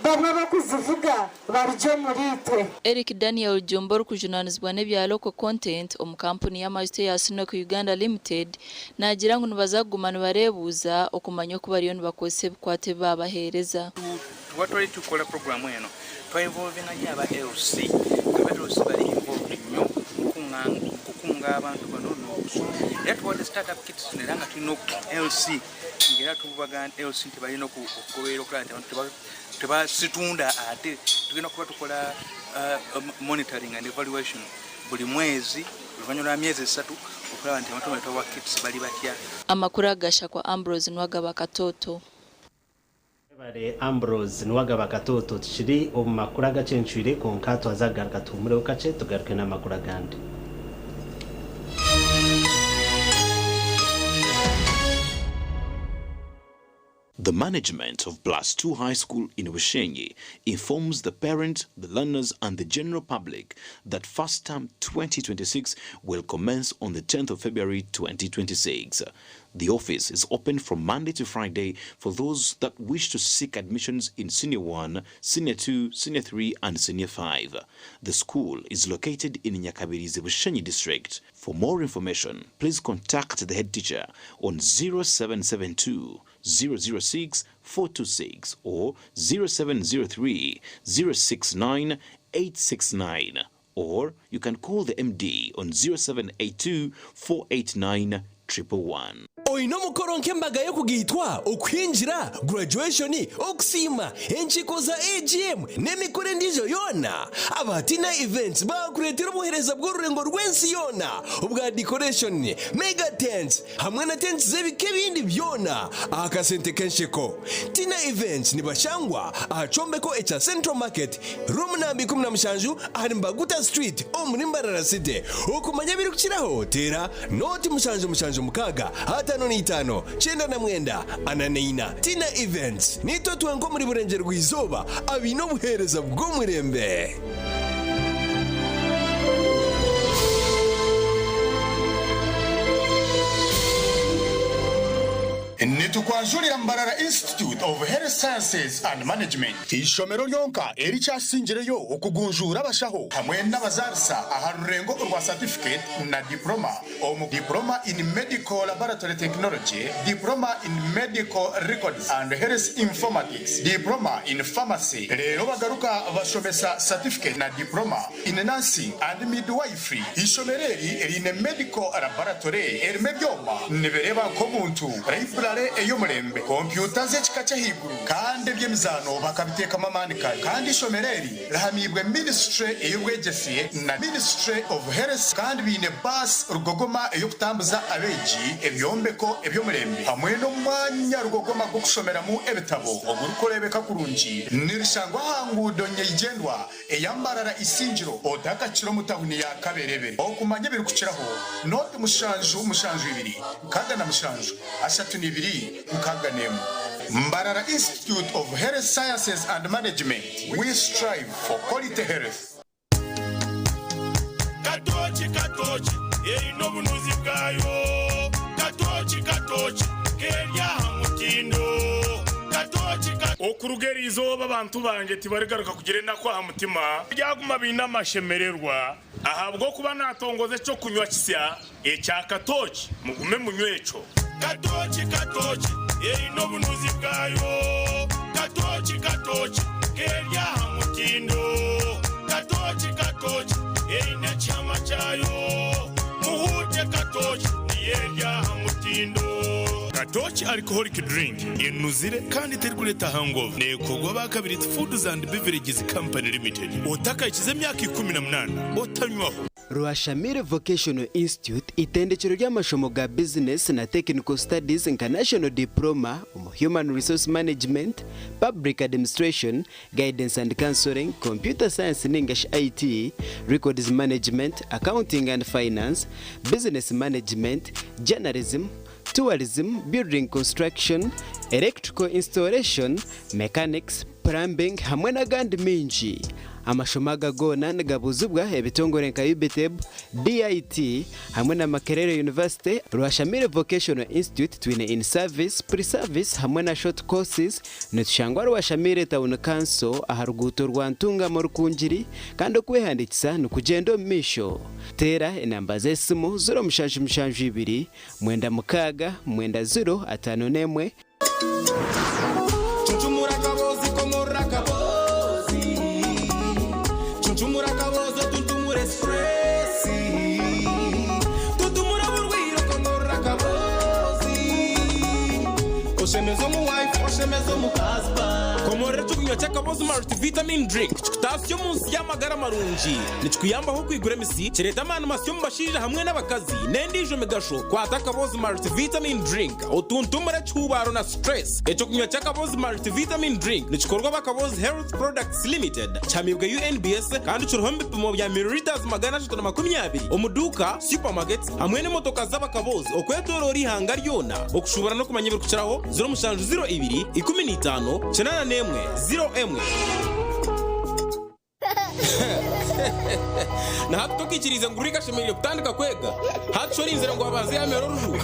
bamwe bakuzivuga barjo muritwe. Eric Daniel Jombor kujunanizwa n'ebya local content omu kampuni y'amajute ya Sinok Uganda Limited nagira ngo nibazagumana barebuza okumanya ko bariyo nibakose bikwate babahereza. Twatwali tukola program eno twainvolvinga aba LC kabeto bali involved nnyo kukunga abantu bano network startup kits neranga tulino LC ngera tubaga LC tibalino okubera okulata teba situunda ate tugenda kuba tukola monitoring and evaluation buli mwezi luvanyuma myezi 3 okulaba nti abantu wa kits bali batya. Amakuru agasha kwa Ambrose Nuwagaba Katoto. Bare Ambrose Nuwagaba Katoto tshiri omu makuru agacenshwire konkato azagaruka tumure ukace tugaruke n'amakuru agandi. The management of Plus 2 High School in Bushenyi informs the parents, the learners and the general public that first term 2026 will commence on the 10th of February 2026. The office is open from Monday to Friday for those that wish to seek admissions in Senior 1, Senior 2, Senior 3 and Senior 5. The school is located in Nyakabirizi, Bushenyi district. For more information, please contact the head teacher on 0772 006 426 or 0703 069 869, or you can call the MD on 0782 489 111. oino mukoro nk'embaga yo kugitwa okwinjira graduation okusima enchiko za AGM n'emikore ndijo yona abatina events bakuretera obuhereza bw'orurengo rw'ensi yona obwa decoration mega tents hamwe na tents z'ebike bindi byona akasente kenshiko tina events nibashangwa ahacombeko echa Central Market room nambi 17 ahari Mbaguta Street omurimbarara city okumanya biri kukiraho tera noti mushanju mukaga hatano ni 5 chenda na mwenda ananeina tina events nito twengo muri burengero rw'izoba abino buhereza bw'umurembe. Nitukwanjulira Mbarara Institute of Health Sciences and Management ishomero lyonka erikyasingirayo okugunjura abashaho hamwe n'abazarisa aharurengo rwa certificate na diploma diploma in medical laboratory technology, diploma in medical records and health informatics, diploma in pharmacy. Lero bagaruka bashomesa certificate na diploma in nursing and midwifery. Ishomereri erine medical laboratory erime byoma nibereba ko muntu ey'omurembe kompyuta z'ekika higuru kandi eby'emizano bakabiteeka mamanika kandi ishomereri rahamibwe ministry ey'obwegyesi na ministry of health kandi biine bus rugogoma ey'okutambuza abeegi ebyombeko eby'omurembe hamwe n'omwanya rugogoma gw'okushomeramu ebitabo ogurikureebeka kurungi nirishangwa aha nguudo nyeigendwa eyambarara isingiro odakakiro mu tawuni ya Kaberebe okumanya biri kukiraho noti mushanju 2 kaga na mushanju 32 Nkaganemu. Mbarara Institute of Health Sciences and Management. We strive for quality health. Katochi, eino bunuzi bwayo. Katochi, kerya hamutindo. Katochi, okurugeri izoba abantu banje tibarigaruka kugirenda kwa hamutima. Byaguma bina mashemererwa. Ahabwo kuba natongoze cyo kunywa kisya echa katochi mugume munywecho. Katochi, eino bunuzi bwayo. Katochi, kerya hamutindo. Katochi, eina chama chayo. Muhute katochi, yerya hamutindo. Katochi alcoholic drink yenuzire kandi terkuleta hangover nekogwa bakabiri Foods and Beverages Company Limited otaka ikize myaka 18 otanywaho. Rwashamire Vocational Institute itendekero ry'amashomo ga business na technical studies international diploma human resource management, public administration, guidance and counseling, computer science and English IT, records management, accounting and finance, business management, journalism, tourism, building construction, electrical installation, mechanics, plumbing hamwe n'agandi minji. Amashomaga gona ngabuzubwa ebitongore nka UBTEB, DIT hamwe na Makerere University. Rwashamire Vocational Institute twine in service, pre-service hamwe na short courses netushangwa Rwashamire Town Council aharuguto rwantunga mu Rukunjiri kandi okwehandikisa nukugendo misho. Tera enamba z'esimu 0772 96 90 Chunchumura kabozi komora kabozi. Chunchumura kabozi tuntumure espressi. Tuntumura burwiro komora kabozi. Oshemezo mu wife, oshemezo mu husband. Komora chukunywa cha kabozi multivitamin drink. Chikutasyo munsi y'amagara marungi. Nichikuyambaho kwigura emisi kireta amana masyo mubashija hamwe n'abakazi n'endijo megasho kwata kabozi multivitamin drink otuntumura cyubaro na stress. Echo kunywa cha kabozi multivitamin drink nichikorwa bakabozi Health Products Limited chamibwa UNBS kandi churuhombe pimo bya milliliters 320 omuduka supermarkets hamwe n'imotoka z'abakabozi okwetorori hanga ryona okushubara no kumanya birukiraho 0702 15 91 01 na hatutokikiriza ngurika shemerire kutandika kwega hatshori inzira ngo abaze yamero ruju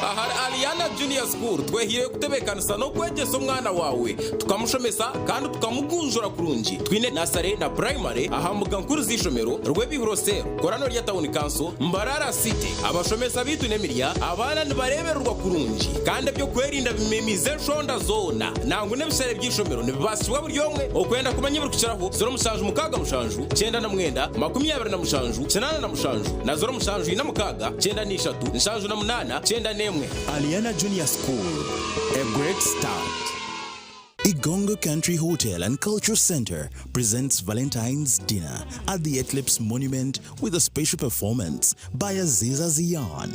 ahari Aliana Junior School twehire kutebekanisa no kwegeso mwana wawe tukamushomesa kandi tukamugunjura kurungi twine nasare na primary ahambuga nkuru zishomero rwebihurosero korano rya Town Council Mbarara City abashomesa bitu nemirya abana nibareberwa kurungi kandi byo kwerinda bimemize shonda zona nangu nebisere byishomero nibashywa buri yomwe okwenda kumanya buri kicaraho 07 mukaga mushanju 9 89 27 87 na 07 93 93 Aliana Junior School, a great start. Igongo Country Hotel and Culture Center presents Valentine's Dinner at the Eclipse Monument with a special performance by Aziza Ziyan.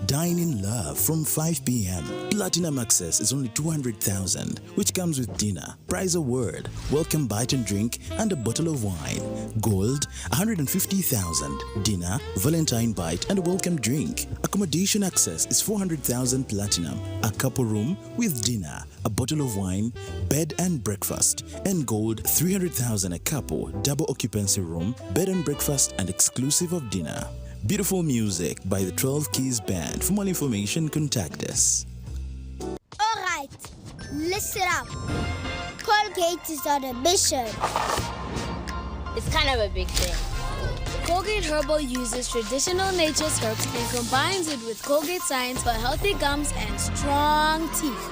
Dine in love from 5 p.m. Platinum access is only 200,000, which comes with dinner, prize award, welcome bite and drink, and a bottle of wine. Gold, 150,000. Dinner, Valentine bite, and a welcome drink. Accommodation access is 400,000 platinum. A couple room with dinner, a bottle of wine, bed and breakfast, and gold 300,000 a couple, double occupancy room, bed and breakfast, and exclusive of dinner. Beautiful music by the 12 Keys Band. For more information, contact us. All right, listen up. Colgate is on a mission. It's kind of a big thing. Colgate Herbal uses traditional nature's herbs and combines it with Colgate Science for healthy gums and strong teeth.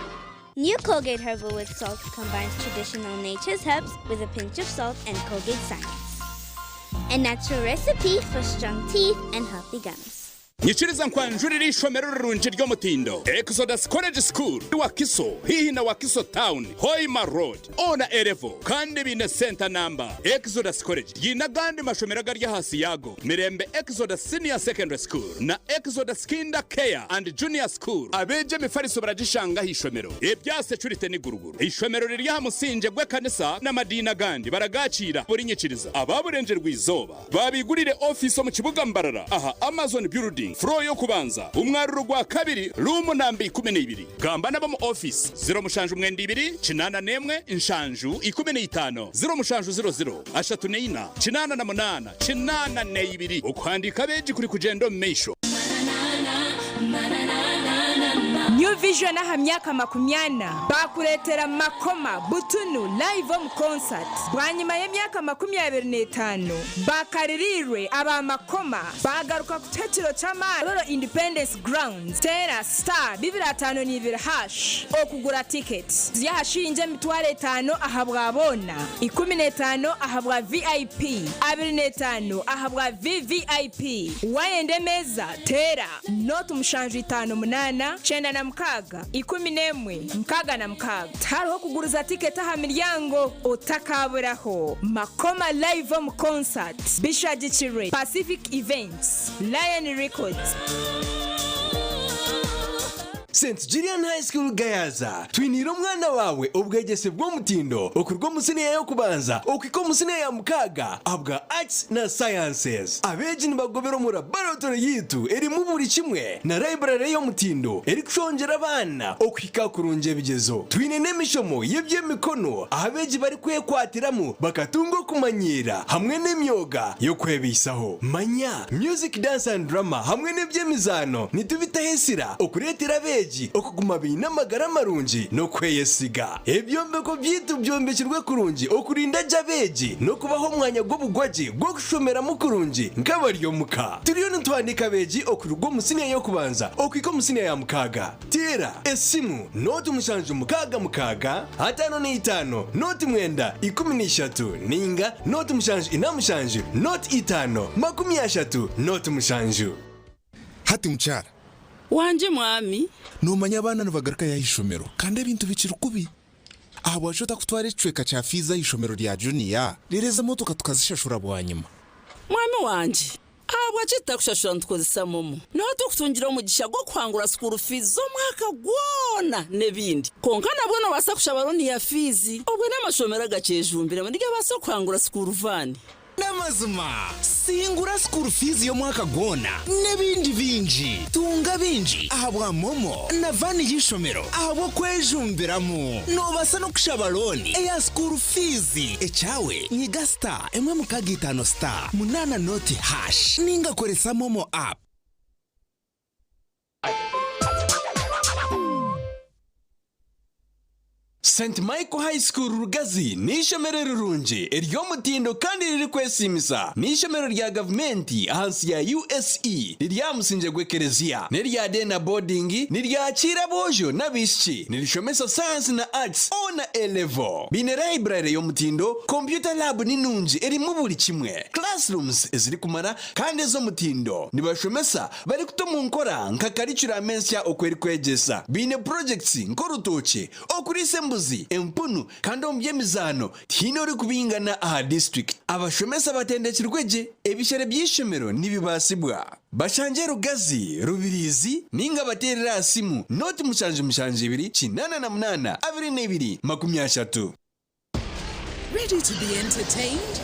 New Colgate Herbal with Salt combines traditional nature's herbs with a pinch of salt and Colgate Science. A natural recipe for strong teeth and healthy gums. Nyikiriza nkwanjurira ishomero rurunje ryo mutindo Exodus College School Wakiso hihi na Wakiso Town Hoima Road ona erevo kandi bine center number Exodus College yinagandi mashomero gari hasi yago Mirembe Exodus Senior Secondary School na Exodus Kinder Care and Junior School abeje mifariso baragishanga hishomero ebyase curite ni guruguru ishomero riri hamusinje gwe kanisa na madina gandi baragacira buri nyikiriza ababurenje rwizoba babigurire office mu kibuga mbarara aha Amazon Building Fro yo kubanza umwaruro gwa kabiri room nambi 12 gamba nabo mu office 0 cinana nemwe inshanju 15 0 ashatuneina cinana na munana cinana neibiri ukwandika beji kuri kugendo meisho New Vision aha myaka 80 bakuretera makoma butunu live on concert bwanyuma y'imyaka 25 bakaririrwe aba makoma bagaruka ku tetiro cy'amaroro Independence Grounds Tera Star 252# okugura tickets ziyahashinje mitware 5 ahabwa bona 15 ahabwa VIP 25 ahabwa VVIP wayende meza Tera not mushanju 58 chenda na mkaga 11 mkaga na mkaga tariho kuguruza ticket aha miryango utakaburaho makoma live on concert Bishagikire Pacific Events Lion Records St. Julian High School Gayaza twinira umwana wawe ubwegese bwo mutindo okurwo musine yo kubanza okiko musine ya mukaga abwa arts na sciences abeji nibagobero mu laboratory yitu eri mu buri kimwe na library yo mutindo eri kushongera abana okika kurunje bigezo twinene mishomo yebye mikono abeji bari kwekwatiramo bakatungo kumanyira hamwe n'imyoga yo kwebisaho manya music dance and drama hamwe n'ebyemizano nitubitahesira okuretira okuguma bina magara marungi no kweyesiga ebyombeko byitu byombekirwe kurungi okurinda jabeji no kubaho mwanya gwo bugwaji gwo kushomera mu kurungi nk'abaryo muka turiyo ntwandika beji okurugo musine yo kubanza okiko musine ya mukaga tera esimu noti mushanju mukaga hatano ni 5 noti mwenda 13 ninga noti mushanju inamushanju noti 5 30 noti mushanju hati mchara wanje mwami numanya abana nubagaruka ya ishomero kandi ibintu bicira kubi aho washota kutwara icweka cha fiza ishomero rya junior rireza moto tukazishashura bwanyuma mwami wanje abo acita kushashura ntukozisa momo no tukutungira umugisha gwo kwangura school fees zo mwaka gwona nebindi konkana bwono basa kushabaroni ya fizi obwe n'amashomero agacejumbira ndige basa kwangura school van namazima singura school fees yo mwaka gona nebindi binji tunga binji ahabwa momo na vani yishomero ahabwa kwejumbiramo no basa no kushabaloni eya school fees echawe nyiga star emwe mukagitano star munana noti hash ninga koresa momo app. St Michael High School Rugazi ni ishomero rirungi eryo mutindo kandi riri kwesimisa ni ishomero rya gavumenti ahansi ya USE rya musinje gwekerezia ni rya dena boarding ni rya chira bojo n'abishiki ni rishomesa science na arts ona A-level bine library yo mutindo computer lab ni nungi eri mu buri kimwe classrooms eziri kumara kandi zo mutindo ni bashomesa bari kutomu nkora nka curriculum ensya okweri kwegesa bine projects nkorutoche okurise mbuzi empunu kandi omubyemizano tino uri kubingana aha district abashomesa batendekirweje ebishere by'ishomero nibibasibwa bashanje Rugazi Rubirizi ninga baterera asimu noti mushanje 288 22 23. Ready to be entertained?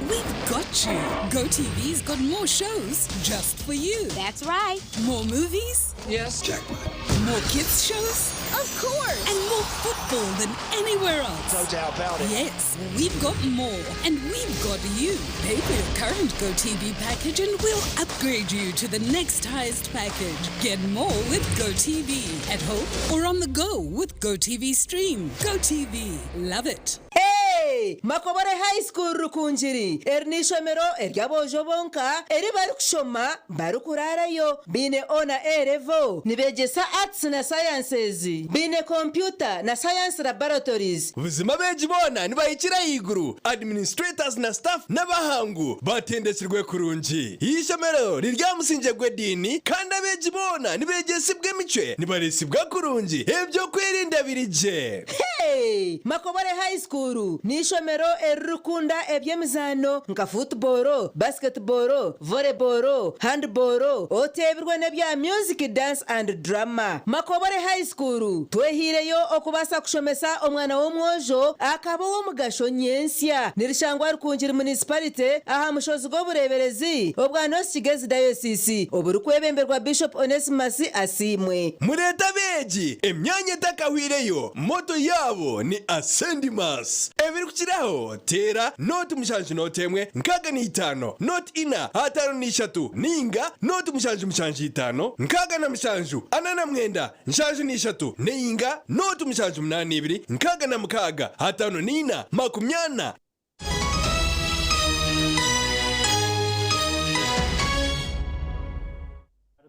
We've got you. GoTV's got more shows just for you. That's right. More movies? Yes. Jackpot. More kids shows? Of course. And more football than anywhere else. No doubt about it. Yes, we've got more. And we've got you. Pay for your current GoTV package and we'll upgrade you to the next highest package. Get more with GoTV. At home or on the go with GoTV Stream. GoTV. Love it. Hey! Makobore High School Rukunjiri. Ernishomero eryabojo bonka eri barukushoma barukurarayo bine ona A-level nibegesa arts na sciences bine computer na science laboratories ubuzima beji bona nibayikira yiguru administrators na staff n'abahangu batendekirwe kurungi ishomero riryamusinje gwedini kandi abeji bona nibegesibwe mice nibaresibwa kurungi ebyo kwirinda birije. Hey! Makobore High School nishomero erukunda ebyemizano nka football, basketball, volleyball, handball otebirwe nebya music, dance and drama. Makobore High School twehireyo okubasa kushomesa omwana w'omwojo akaba wo mugasho nyensya nirishangwa rukunjira municipality aha mushozi go bureberezi obwana Kigezi diocese oburukwebemberwa Bishop Onesimus Asimwe mureta beji emyanya takahwireyo moto yabo ni Ascendimas ebiri kukiraho tera noti mushanju notemwe nkaga ni 5 noti ina 5 ninga noti mushanju 5 nkaga na mushanju anana mwenda nshanju ni 3 ninga noti mushanju 82 nkaga na mukaga 5 nina 80.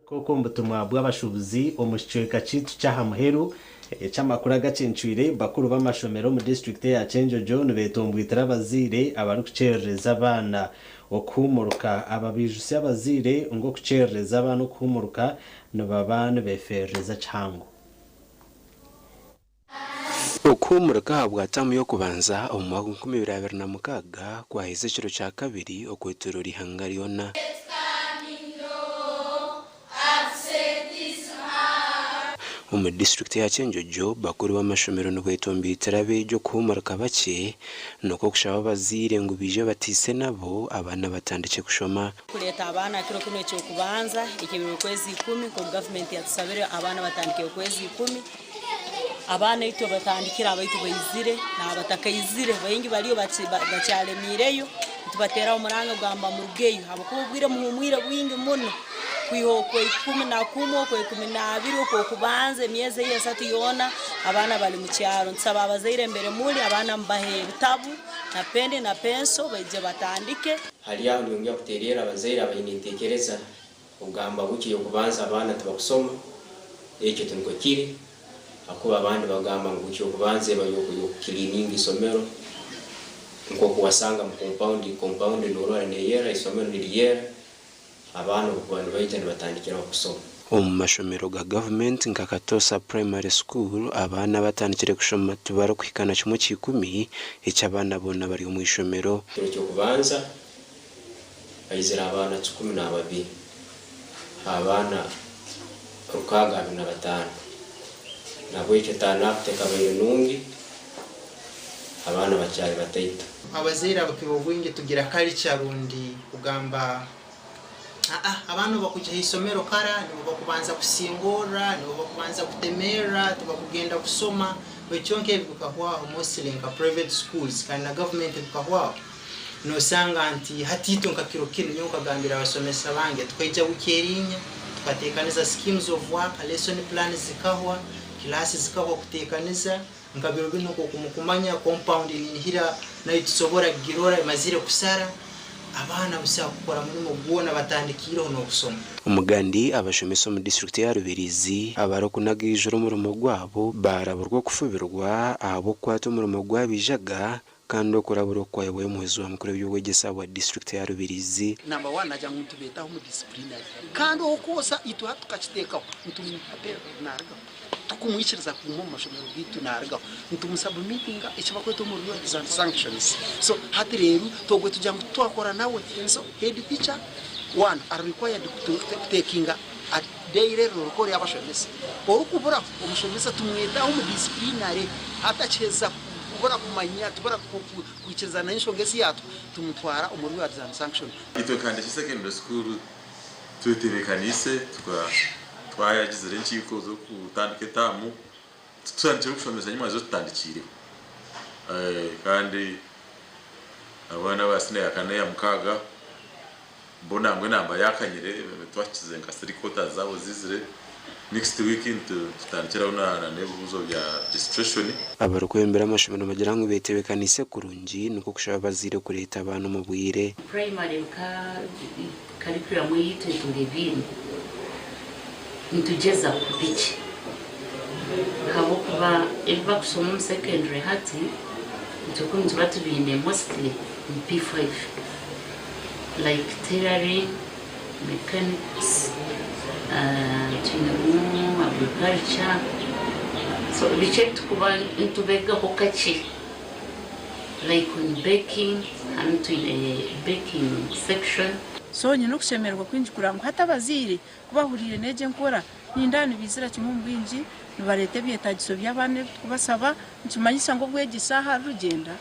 koko mbutumwa bw'abashubuzi omushicweka citu cyahamuheru cy'amakuru agacincwire bakuru b'amashomero mu district ya Chenjojo nibetombwitira abazire abari kucerereza abana okumuruka ababijuse abazire ngo kucerereza abana okumuruka nababana befereza cyango okumuruka habwa tamu yo kubanza omwaka 2026 kwaheze kiro cya kabiri okwetoro rihangariona mu district ya Chenjojo bakuru b'amashomero n'ubwetombitira bejo kumuruka bake nuko kushaba bazire ngo bije batise nabo abana batandike kushoma kuleta abana kiro kuno cyo kubanza ikibiro kwezi 10 ko government yatusabire abana batandike kwezi 10 abana ito batandikira abaito bayizire na batakayizire bayingi baliyo bacyalemireyo tubatera umuranga gamba mu rugeyo abakubwire muhumwire bwingi muno kwiho kwe 11 kwe 12 ko kubanze mieze yesatu yona abana bali mu cyaro nsaba abazaire mbere muri abana mbahe bitabu na pende na penso baje batandike hali yaho nyongya kuterera abazaire abayinitekereza ugamba buki yo kubanza abana tubakusoma ecyo tunko kiri akuba abandi bagamba ngo buki yo kubanze bayo cleaning isomero nko kuwasanga mu compound n'urora neyera isomero niriyera abana abantu bayitane batandikira kusoma mu mashomero ga government nka Katosa Primary School abana batandikire kushoma tubara kwikana kimwe cy'ikumi ecy'abana bona bari mu ishomero cyo kubanza bayizira abana 12 abana rukaga 5 nabo icyo tanapte kabaye nungi abana bacyari batayita abazira bakibogwinge tugira culture rundi ugamba abantu bakujya hisomero kara nibo bakubanza kusingora nibo bakubanza kutemera tubakugenda kusoma becyonke bikahwa umusilenga private schools kandi na government bikahwa no sanga anti hatito nkakiro kino nyonka gambira abasomesa bange twejja wikerinya tukatekaniza schemes of work lesson plans zikahwa classes zikahwa kutekaniza nkabiro bino ko kumanya compound inihira nayo tusobora girora mazire kusara abana busa gukora muri mugona batandikiro no gusoma umugandi abashomesa mu district ya Rubirizi abarokunaga ijoro mu rumo gwabo baraburwa kufubirwa abo kwato mu rumo gwabijaga kandi okurabura kwayewe muhezo wa mukuru w'ubwegesa wa district ya Rubirizi number 1 aja muntu betaho mu disciplinary kandi okosa itu hatukachiteka muntu apera narga tukumwikiriza ku mashomero bitu narga muntu musubmitinga ikibakwete mu ryo sanctions so hati rero togwe tujyango twakora nawe so head teacher one are required to taking a daily report y'abashomesa orukubura umushomesa tumwetaho mu disciplinary hatacheza kubura kumanya tubura kwikizana n'inshongezi yato tumutwara umuri wa sanction ito kandi secondary school tutebekanise twayagize renchiko zo kutandike tamu tutanje gushomeza nyuma zo tutandikire kandi abana basine yakane ya mukaga mbona ngwe namba yakanyire twakize nka 3 quarters zabo zizire next weekend tutandikira una nebuzo bya registration abarukwembera amashomero magirango betebekanise kurungi nuko kushaba bazire kureta abantu mu bwire primary curriculum yite tulivini ntugeza ku bici habo kuba eva kusoma secondary hati tukunze batubine mostly in P5 like tailoring mechanics agriculture so we checked kuba intubega hokachi like on baking and to a baking section so nyino kushemerwa kwinji kurango hata bazire kubahurire neje nkora nindani bizira kimwe mbwinji nubarete byetagiso byabane kubasaba ncimanyisa ngo bwegisaha rugenda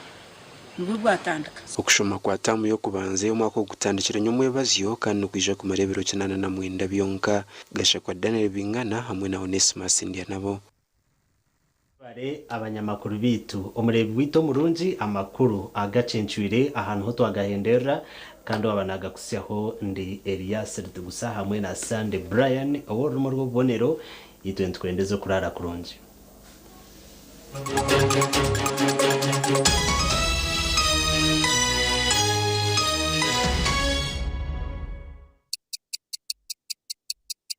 nubwo rwatandika okushoma kwa tamu yo kubanze umwaka gutandikira nyumwe baziyo kandi kwija ku marebero kinana na mwenda byonka gasha kwa Daniel Bingana hamwe na Onesimus India nabo bare abanyamakuru bitu omurebi wito murunji amakuru agacencwire ahantu ho twagahendera kandi wabanaga kusyaho ndi Elias Ritugusa hamwe na Sande Brian awo rumo rwo bonero yitwe ntwendezo kurara kurunji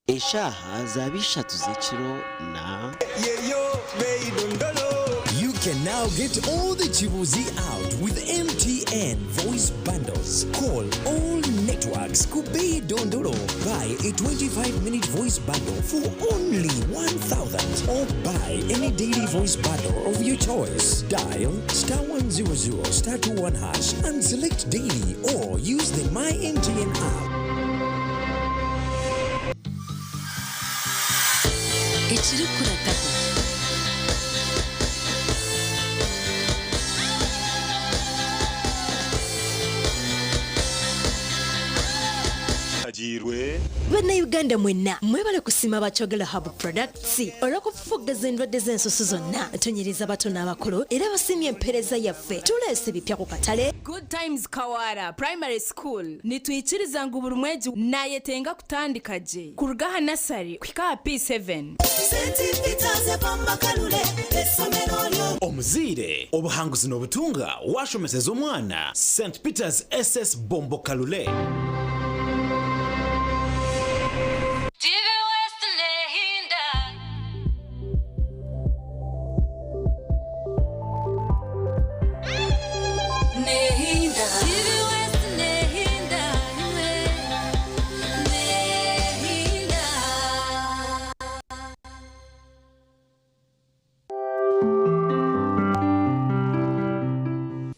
Eshaha zabishatu z'ikiro na You can now get all the Chibuzi out with MTN voice bundles. Call all networks Kubei Dondolo. Buy a 25-minute voice bundle for only 1,000 or buy any daily voice bundle of your choice. Dial *100 *21# and select daily or use the My MTN app. Ekiri kurataho agirwe bana Uganda mwena mwebale kusima bachogera hub products olakufuga zendwadde z'ensusu zonna tonyiriza bato n'abakulu era basimye empereza yaffe tulese bipya ku katale Good Times Kawara Primary School nitwikiriza ngo buri mwezi nayetenga kutandika je kurugaha nasari kwika P7 Omuzire obuhanguzi n'obutunga washomeseza omwana St Peter's SS Bombo Kalule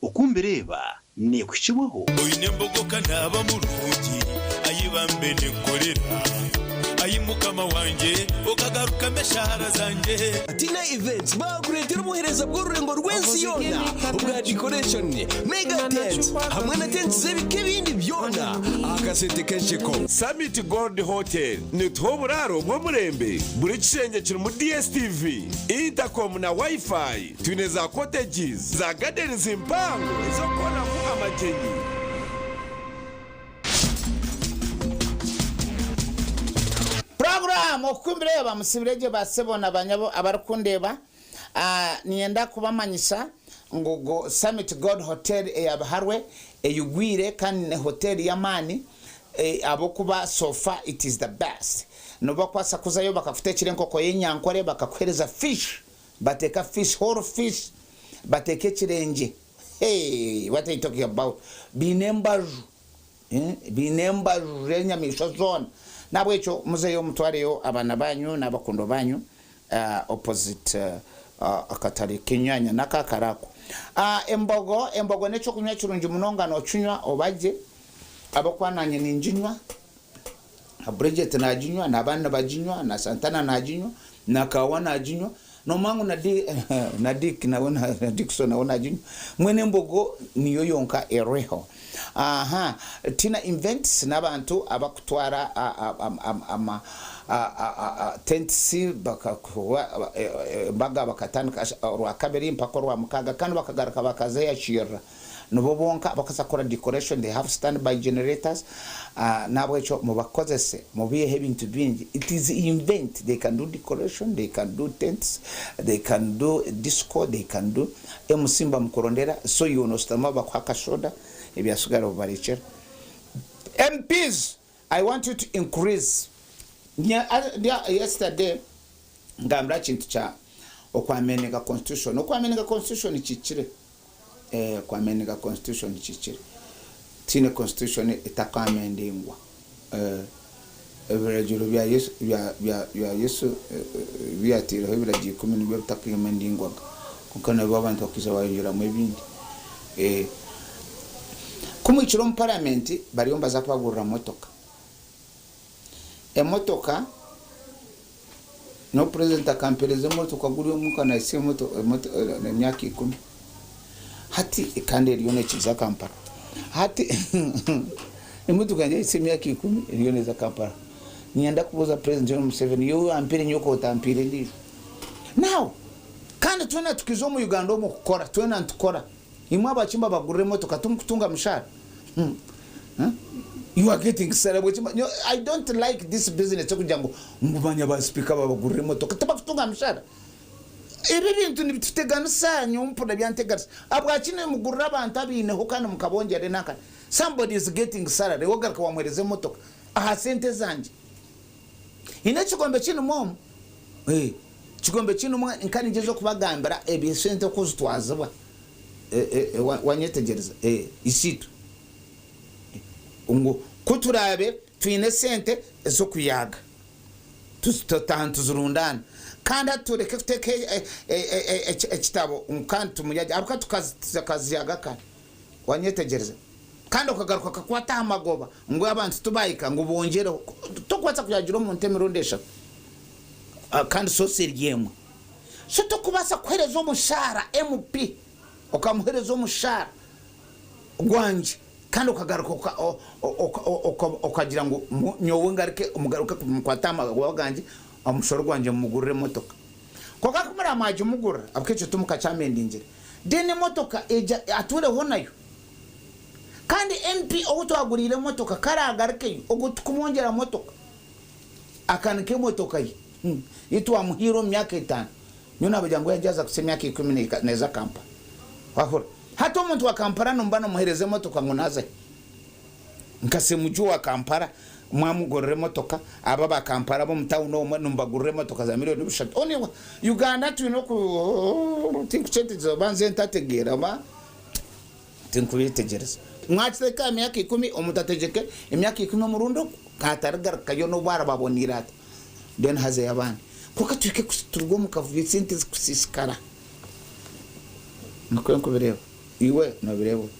Okumbereba ne kukiwaho oyine mbogoka naba mu rugi ayibambe ne kukorera ayimukama wanje okagaruka meshahara zanje Atina Events bakuretera umuhereza bw'ururengo rw'ensi yona ubwa decoration mega tent hamwe na tent z'ebike bindi byona akasete kensheko Summit Gold Hotel nithoburaro bwo murembe buri kisenge kiri mu DSTV Intercom na Wi-Fi tuneza cottages za gardens impango izokona mu amagenyi program okumbireba musibireje basebona abanyabo abarukundeba niyenda kubamanyisa ngo Summit Gold Hotel yabaharwe eyugwire kandi ne hotel yamani abo kuba sofa it is the best no bakwasa kuzayo bakafute kirenkoko yenyankore bakakwereza fish bateka fish whole fish bateke kirenge what are you talking about binembaju renyamisho zone nabwecho muzeyo mutwareyo abana banyu nabakundo banyu opposite akatari kinyanya nakakarako embogo necho kunywa kirungi munonga no chunywa obaje abakwananye ninjinywa Bridget najinywa nabana bajinywa na Santana najinywa nakawa najinywa no mangu na dik naona Dickson naona jinywa mwene mbogo niyo yonka ereho tina invents nabantu abakutwara tentsi baga bakatandika rwa kabiri mpaka rwa mukaga kandi bakagaruka bakaza yashira nubo bonka bakasakora decoration they have standby generators nabwecho mubakozese mubiye ebintu bingi it is invent they can do decoration they can do tents they can do disco they can do emusimba mukorondera so you understand bakwaka shoda ebyasugara barichera MPs I want you to increase yesterday ngambra chintu cha okwameneka constitution chichire kwameneka constitution chichire tine constitution itakamendingwa ebiragiro bya Yesu byatira ebiragiro 10 nibyo bitakamendingwa kuko abantu bakiza bayinjira mu bindi kumwikiro mu parliament bariyomba za kwagurira motoka emotoka no president akampeleze motoka guri omuka na isi moto na myaka 10 hati kandi rione chiza Kampala hati emotoka nje isi myaka 10 rione za Kampala nienda kuboza president John Museveni yo ampire nyoko utampire ndi now kandi twena tukizo mu Uganda mu kukora twena ntukora imwe abachimba bagurire motoka tumukutunga mshara you are getting celebrated. I don't like this business. Tokujango mubanya ba speaker babagurire motoka tabakutunga mshara ibintu nibituteganisa nyumpuda byanteganisa abwakine mugurira abantu abine hokana mukabongere naka somebody is getting salary wogaruka wamwereze motoka aha sente zanje ine kigombe kinu mom kigombe kinu mwa nkani ngezo kubagambira ebisente kuzitwazibwa wanyetegereza isitu ungo kuturabe twine sente zo kuyaga tutantu zurundana kandi tureke tuteke ekitabo umkantu tumuyaje aruka tukaziyaga kandi wanyetegereza kandi ukagaruka kakwata amagoba ngo abantu tubayika ngo bongere tokwatsa kuyagira mu ntemirondesha kandi so seriyemo so tokubasa kwereza umushara MP okamuhereza umushara gwanje kandi ukagaruka ukagira ngo nyowe ngarike umugaruka kwata amagoba ganje amushoro gwanje mugurire motoka koka kumara amaje mugura abkecho tumuka chamendinjire dene motoka eja ature honayo kandi MP ogutwagurire motoka karagarike ogutukumongera motoka akanike motoka yi itwa muhiro myaka 5 nyona bajango yajaza kusemya 10 neza kampa wahora hata umuntu wa Kampala nombano muhereze motoka ngonaze nkase mujwa Kampala mwamugorere motoka aba ba Kampala bo mtawu no mbagurire motoka za miliyoni 3 oni Uganda twino ku think chetzo banze ntategera ba tinkuyetegereza mwateka myaka 10 omutategeke imyaka 10 murundo kataragara kayo no bara babonirata den haze yabana kuko twike kuturwo mukavuye sente kusisikara nuko bireba iwe no bireba